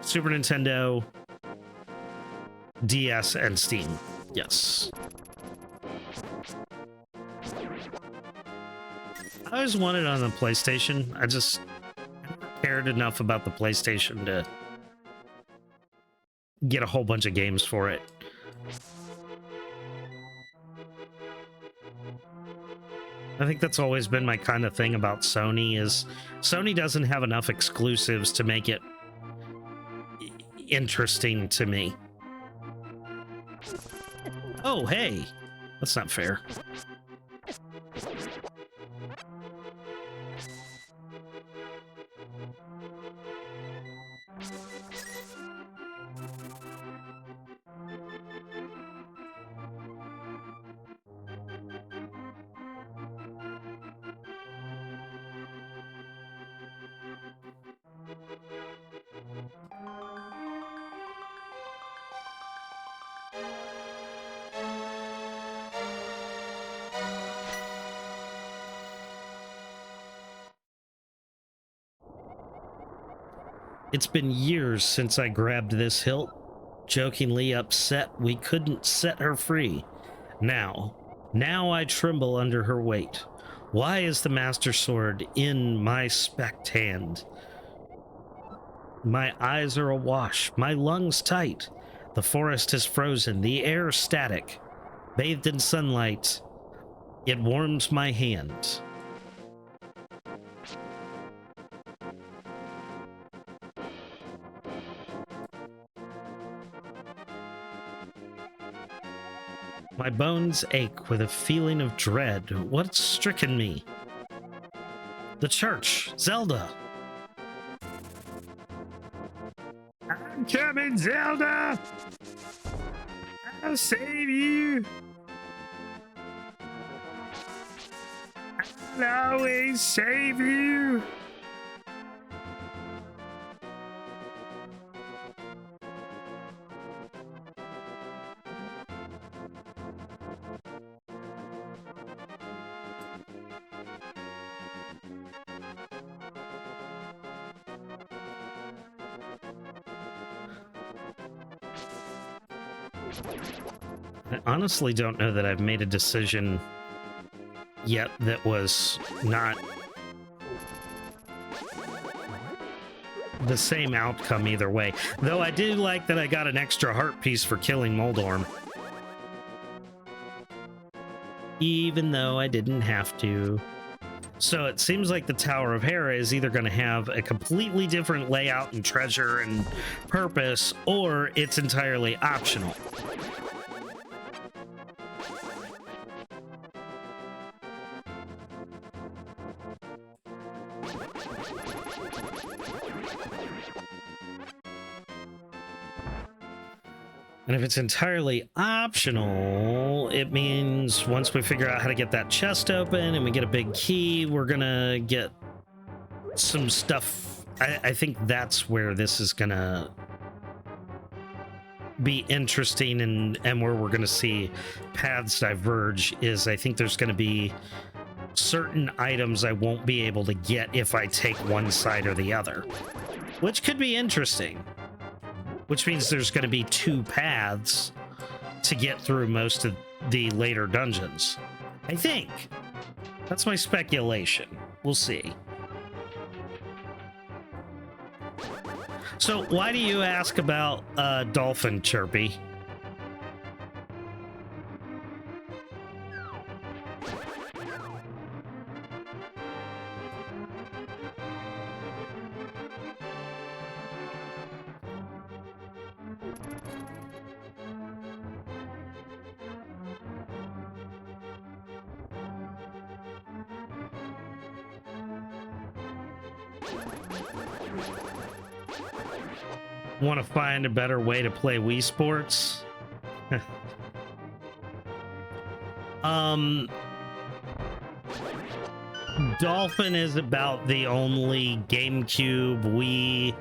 Super Nintendo, DS, and Steam. Yes. I always wanted it on the PlayStation. I just never cared enough about the PlayStation to get a whole bunch of games for it. I think that's always been my kind of thing about Sony is Sony doesn't have enough exclusives to make it interesting to me. Oh, hey. That's not fair. It's been years since I grabbed this hilt, jokingly upset we couldn't set her free. Now I tremble under her weight. Why is the Master Sword in my specked hand? My eyes are awash, my lungs tight. The forest is frozen, the air static. Bathed in sunlight, it warms my hand. My bones ache with a feeling of dread. What's stricken me? The church, Zelda. I'm coming, Zelda! I'll save you! I'll always save you! I honestly don't know that I've made a decision yet that was not the same outcome either way. Though I do like that I got an extra heart piece for killing Moldorm. Even though I didn't have to. So it seems like the Tower of Hera is either going to have a completely different layout and treasure and purpose, or it's entirely optional. And if it's entirely optional, it means once we figure out how to get that chest open and we get a big key, we're gonna get some stuff. I think that's where this is gonna be interesting and where we're gonna see paths diverge is I think there's gonna be certain items I won't be able to get if I take one side or the other, which could be interesting. Which means there's going to be two paths to get through most of the later dungeons. I think. That's my speculation. We'll see. So why do you ask about Dolphin, Chirpy? Want to find a better way to play Wii Sports? Dolphin is about the only GameCube, Wii,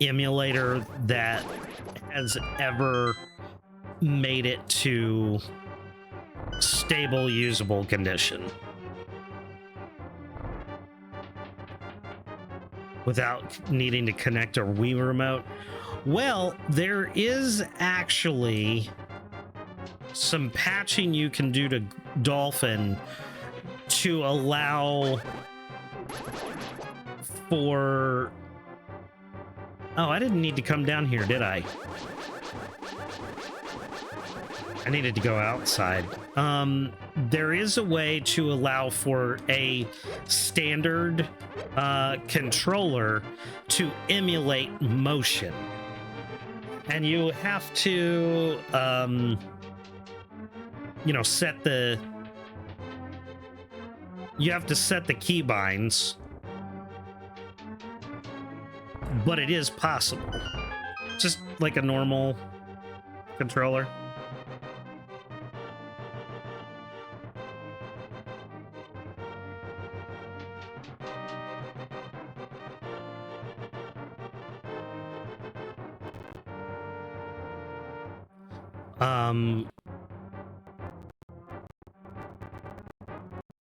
emulator that has ever made it to stable, usable condition without needing to connect a Wii remote. Well, there is actually some patching you can do to Dolphin to allow for... Oh, I didn't need to come down here, did I? I needed to go outside. There is a way to allow for a standard controller to emulate motion. And you have to, you know, set the... You have to set the keybinds. But it is possible. Just like a normal controller.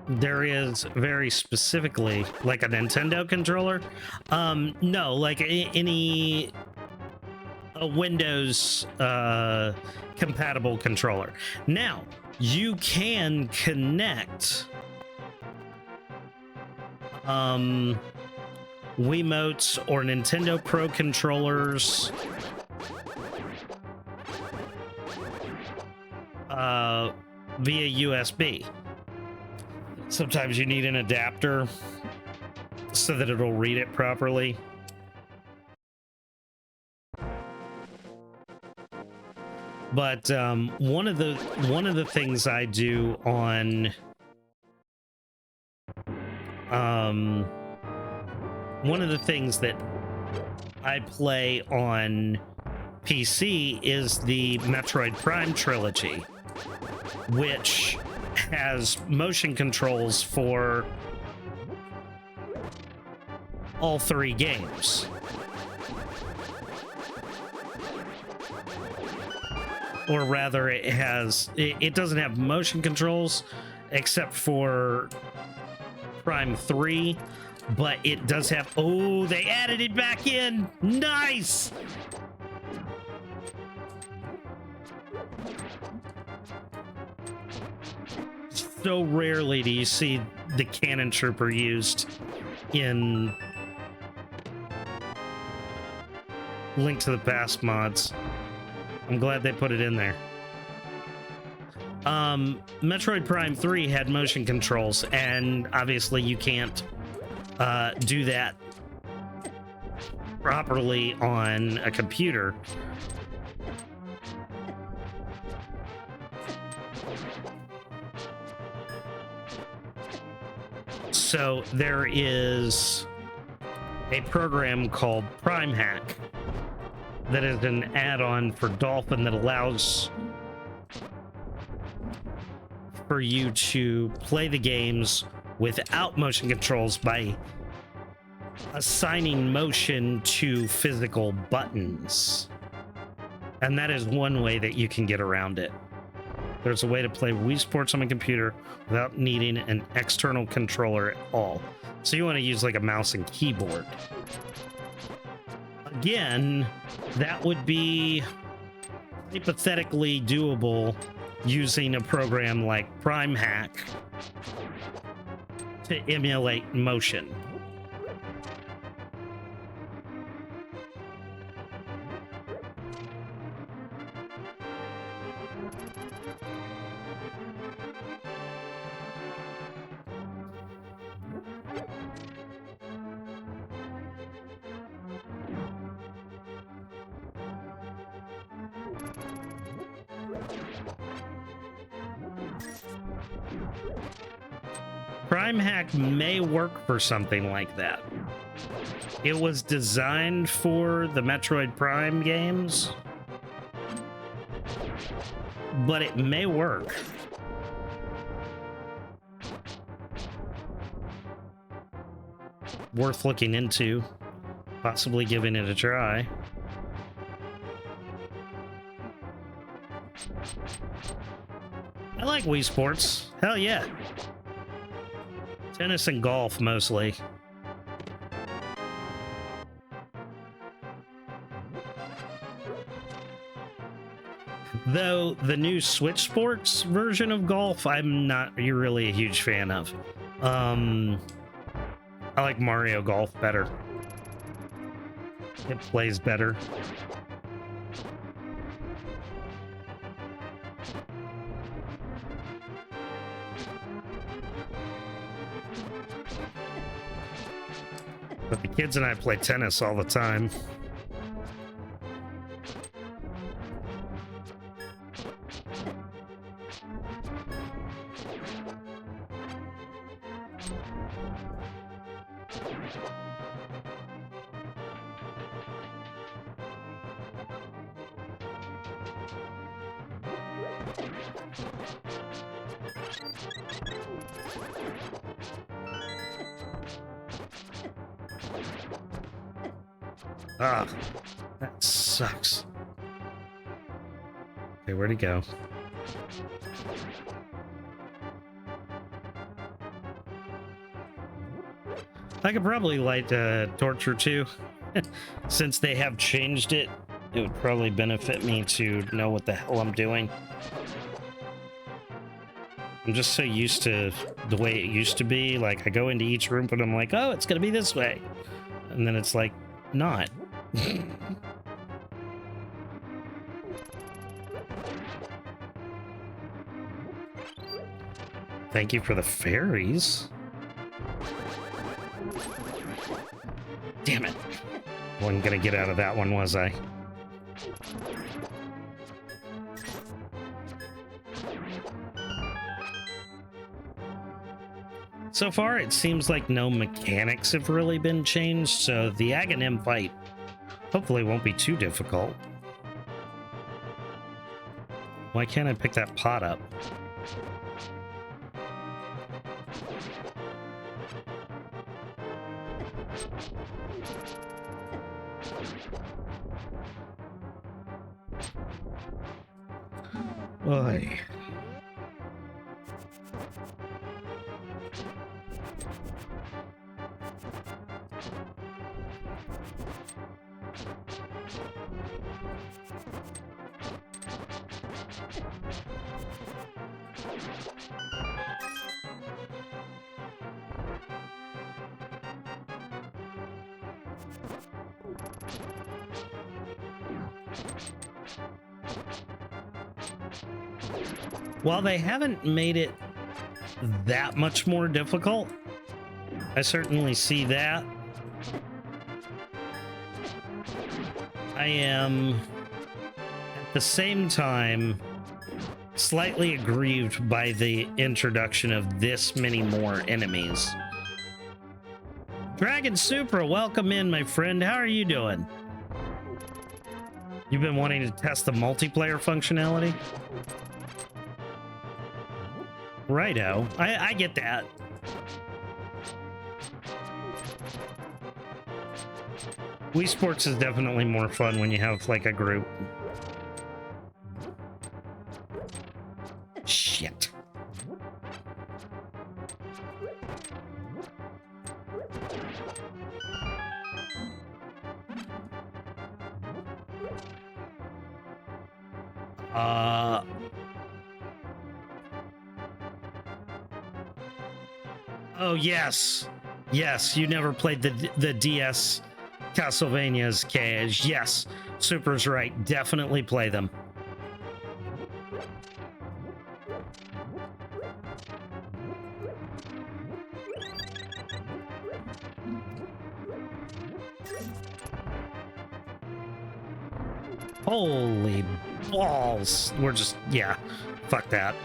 There is very specifically like a Nintendo controller. No, like any Windows compatible controller. Now, you can connect Wiimotes or Nintendo Pro controllers via USB. Sometimes you need an adapter so that it'll read it properly. But one of the things I do on one of the things that I play on PC is the Metroid Prime trilogy, which has motion controls for all three games. Or rather, it doesn't have motion controls except for Prime 3, but it does have... Oh, they added it back in! Nice! So rarely do you see the Cannon Trooper used in Link to the Past mods. I'm glad they put it in there. Metroid Prime 3 had motion controls, and obviously you can't do that properly on a computer. So there is a program called Prime Hack that is an add-on for Dolphin that allows for you to play the games without motion controls by assigning motion to physical buttons. And that is one way that you can get around it. There's a way to play Wii Sports on a computer without needing an external controller at all. So you want to use like a mouse and keyboard. Again, that would be hypothetically doable using a program like Prime Hack to emulate motion. Prime Hack may work for something like that. It was designed for the Metroid Prime games, but it may work. Worth looking into. possibly giving it a try. I like Wii Sports. Hell yeah. Tennis and golf mostly. Though the new Switch Sports version of golf, I'm not really a huge fan of. I like Mario Golf better. It plays better. But the kids and I play tennis all the time. Ah, that sucks. Okay, where'd he go? I could probably light Torture too. Since they have changed it, it would probably benefit me to know what the hell I'm doing. I'm just so used to the way it used to be. Like, I go into each room and I'm like, oh, it's gonna be this way. And then it's like, not. Thank you for the fairies. Damn it. Wasn't gonna get out of that one, was I? So far, it seems like no mechanics have really been changed, so the Aghanim fight hopefully won't be too difficult. Why can't I pick that pot up? Oy. While they haven't made it that much more difficult, I certainly see that. I am, at the same time, slightly aggrieved by the introduction of this many more enemies. Dragon Supra, welcome in, my friend. How are you doing? You've been wanting to test the multiplayer functionality? Righto. I get that. Wii Sports is definitely more fun when you have, like, a group. Shit. Oh, yes. Yes, you never played the DS Castlevania's Cage. Yes, Super's right. Definitely play them. Holy balls. We're just, yeah, fuck that.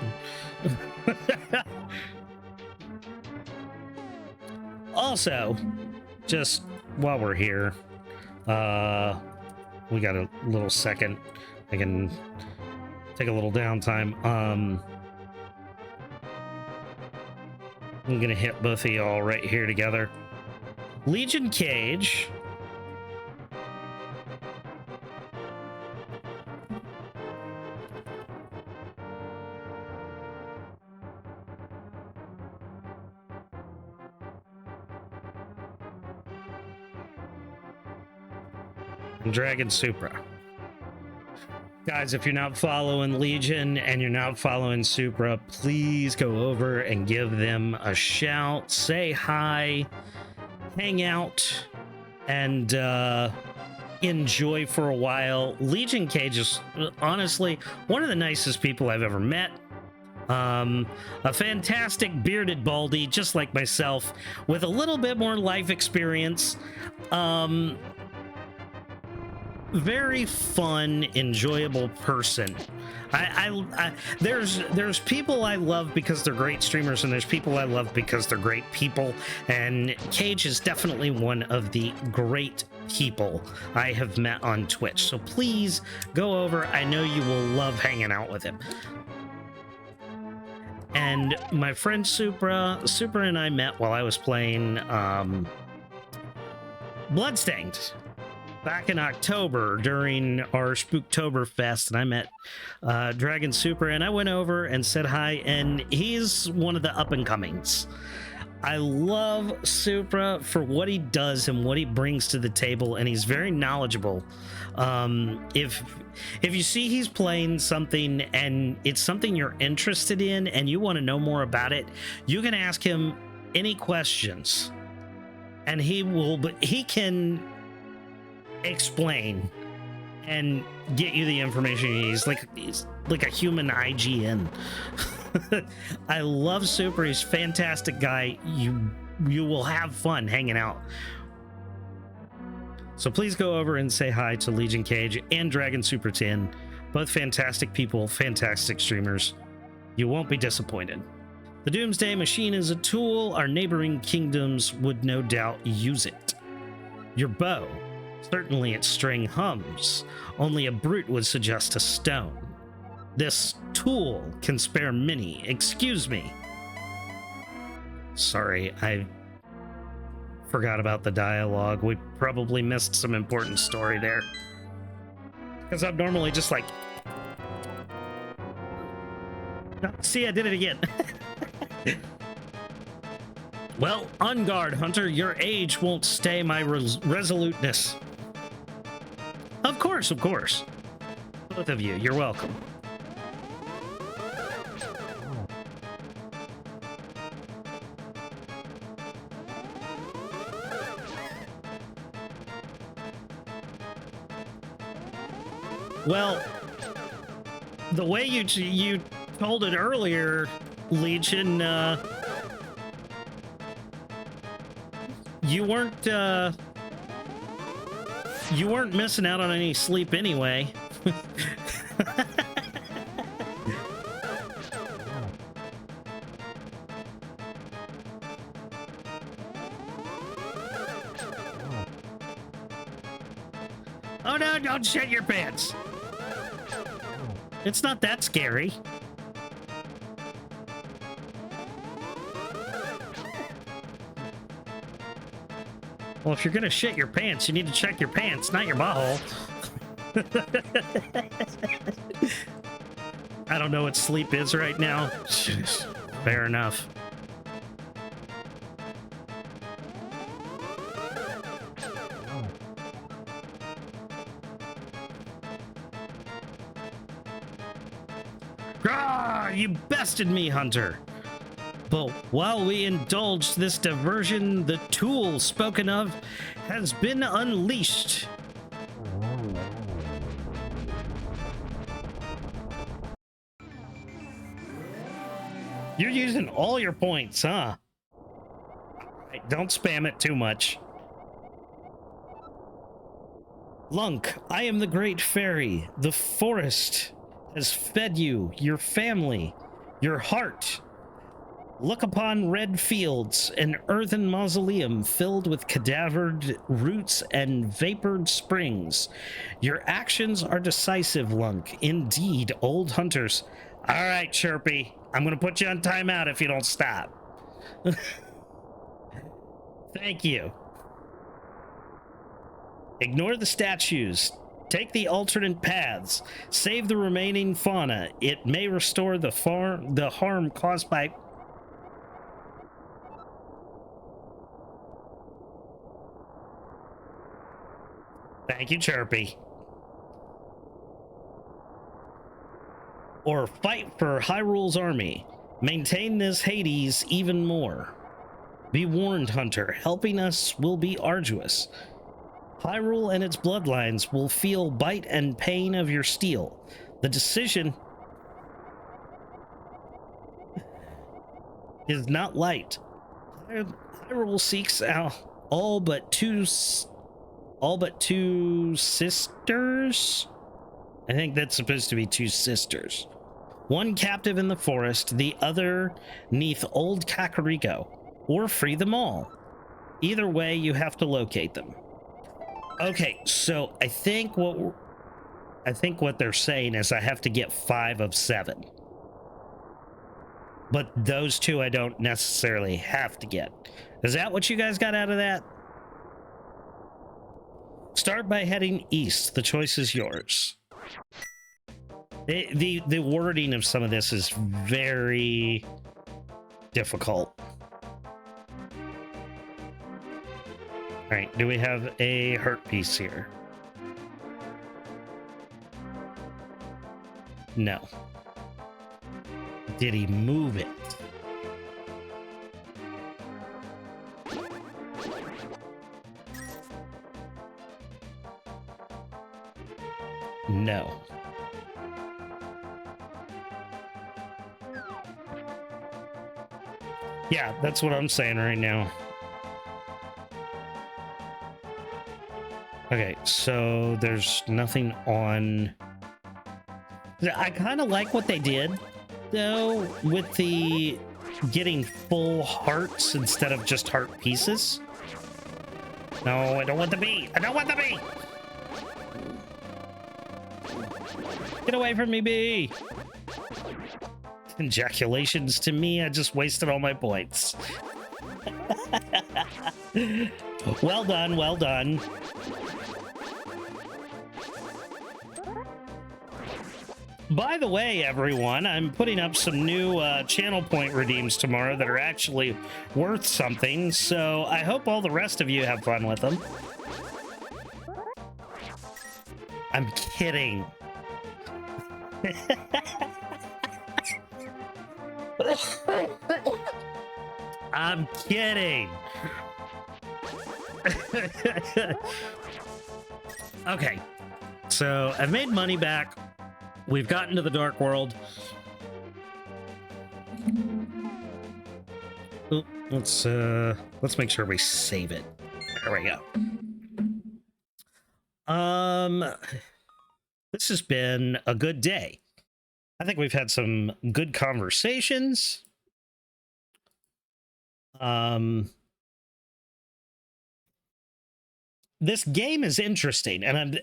Also, just while we're here, we got a little second. I can take a little downtime. I'm gonna hit both of y'all right here together. Legion Cage and Dragon Supra. Guys, if you're not following Legion and you're not following Supra, please go over and give them a shout, say hi, hang out, and enjoy for a while. Legion Cage is honestly one of the nicest people I've ever met. A fantastic bearded baldy, just like myself, with a little bit more life experience. Very fun, enjoyable person. There's people I love because they're great streamers, and there's people I love because they're great people, and Cage is definitely one of the great people I have met on Twitch. So please go over. I know you will love hanging out with him. And my friend Supra and I met while I was playing Bloodstained back in October during our Spooktoberfest, and I met Dragon Supra, and I went over and said hi, and he's one of the up-and-comings. I love Supra for what he does and what he brings to the table, and he's very knowledgeable. If you see he's playing something and it's something you're interested in and you want to know more about it, you can ask him any questions, and he can explain and get you the information you need. He's like a human IGN. I love Super. He's a fantastic guy. You will have fun hanging out. So please go over and say hi to Legion Cage and Dragon Super 10. Both fantastic people, fantastic streamers. You won't be disappointed. The Doomsday Machine is a tool. Our neighboring kingdoms would no doubt use it. Your bow. Certainly its string hums. Only a brute would suggest a stone. This tool can spare many. Excuse me. Sorry, I forgot about the dialogue. We probably missed some important story there. Because I'm normally just like... See, I did it again. Well, on guard, Hunter. Your age won't stay my resoluteness. Of course, of course. Both of you, you're welcome. Well, the way you told it earlier, Legion, you weren't missing out on any sleep anyway. Oh no, don't shit your pants. It's not that scary. Well, if you're gonna shit your pants, you need to check your pants, not your butthole. I don't know what sleep is right now. Fair enough. Ah, you bested me, Hunter. But while we indulged this diversion, the tool spoken of has been unleashed. You're using all your points, huh? Don't spam it too much. Lunk, I am the great fairy. The forest has fed you, your family, your heart. Look upon red fields, an earthen mausoleum filled with cadavered roots and vapored springs. Your actions are decisive, Lunk. Indeed, old hunters. All right, Chirpy. I'm going to put you on timeout if you don't stop. Thank you. Ignore the statues. Take the alternate paths. Save the remaining fauna. It may restore the harm caused by... Thank you, Chirpy. Or fight for Hyrule's army. Maintain this Hades even more. Be warned, Hunter. Helping us will be arduous. Hyrule and its bloodlines will feel bite and pain of your steel. The decision is not light. Hyrule seeks out all but two sisters. I think that's supposed to be two sisters. One captive in the forest, the other neath old Kakariko, or free them all. Either way, you have to locate them. Okay, so I think what they're saying is I have to get 5 of 7. But those two I don't necessarily have to get. Is that what you guys got out of that? Start by heading east. The choice is yours. The wording of some of this is very difficult. All right, do we have a hurt piece here? No. Did he move it? No. Yeah, that's what I'm saying right now. Okay, so there's nothing on... I kind of like what they did, though, with the getting full hearts instead of just heart pieces. No, I don't want the bee! I don't want the bee! Get away from me, bee! Ejaculations to me, I just wasted all my points. Well done, well done. By the way, everyone, I'm putting up some new channel point redeems tomorrow that are actually worth something, so I hope all the rest of you have fun with them. I'm kidding. I'm kidding. Okay, so I've made money back. We've gotten to the Dark World. Ooh, let's make sure we save it. There we go. This has been a good day. I think we've had some good conversations. This game is interesting, and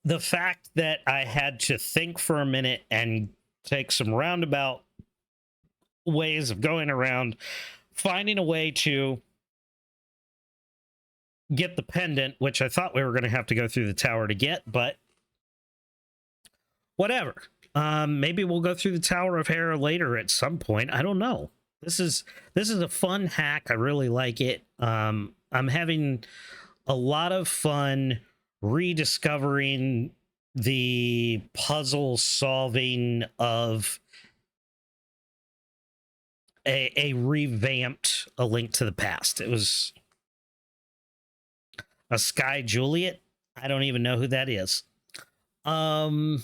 the fact that I had to think for a minute and take some roundabout ways of going around, finding a way to get the pendant, which I thought we were going to have to go through the tower to get, but whatever. Maybe we'll go through the Tower of Hera later at some point. I don't know. This is a fun hack. I really like it. I'm having a lot of fun rediscovering the puzzle solving of a revamped A Link to the Past. It was a Sky Juliet. I don't even know who that is. I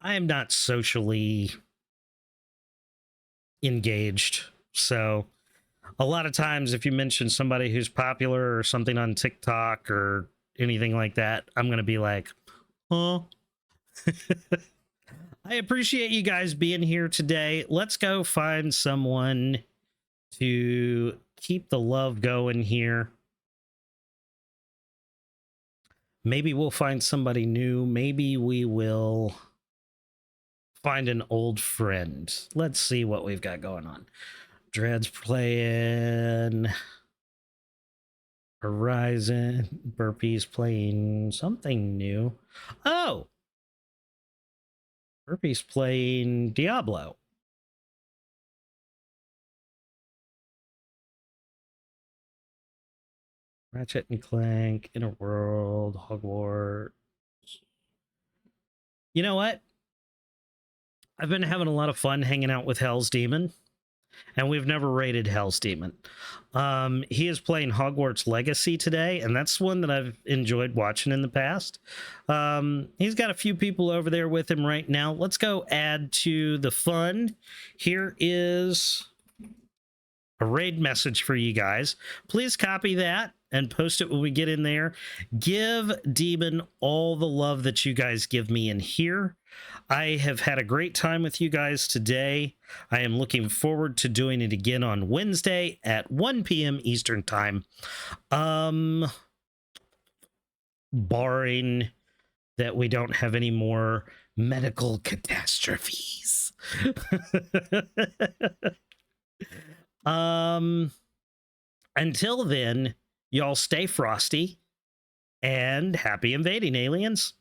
am not socially engaged, so a lot of times if you mention somebody who's popular or something on TikTok or anything like that, I'm going to be like, huh? I appreciate you guys being here today. Let's go find someone to keep the love going here. Maybe we'll find somebody new. Maybe we will find an old friend. Let's see what we've got going on. Dread's playing Horizon. Burpee's playing something new. Oh! Burpee's playing Diablo. Ratchet and Clank, Inner World, Hogwarts. You know what? I've been having a lot of fun hanging out with Hell's Demon, and we've never rated Hell's Demon. He is playing Hogwarts Legacy today, and that's one that I've enjoyed watching in the past. He's got a few people over there with him right now. Let's go add to the fun. Here is a raid message for you guys. Please copy that and post it when we get in there. Give Demon all the love that you guys give me in here. I have had a great time with you guys today. I am looking forward to doing it again on Wednesday at 1 p.m. Eastern Time. Barring that we don't have any more medical catastrophes. Until then, y'all stay frosty and happy invading, aliens.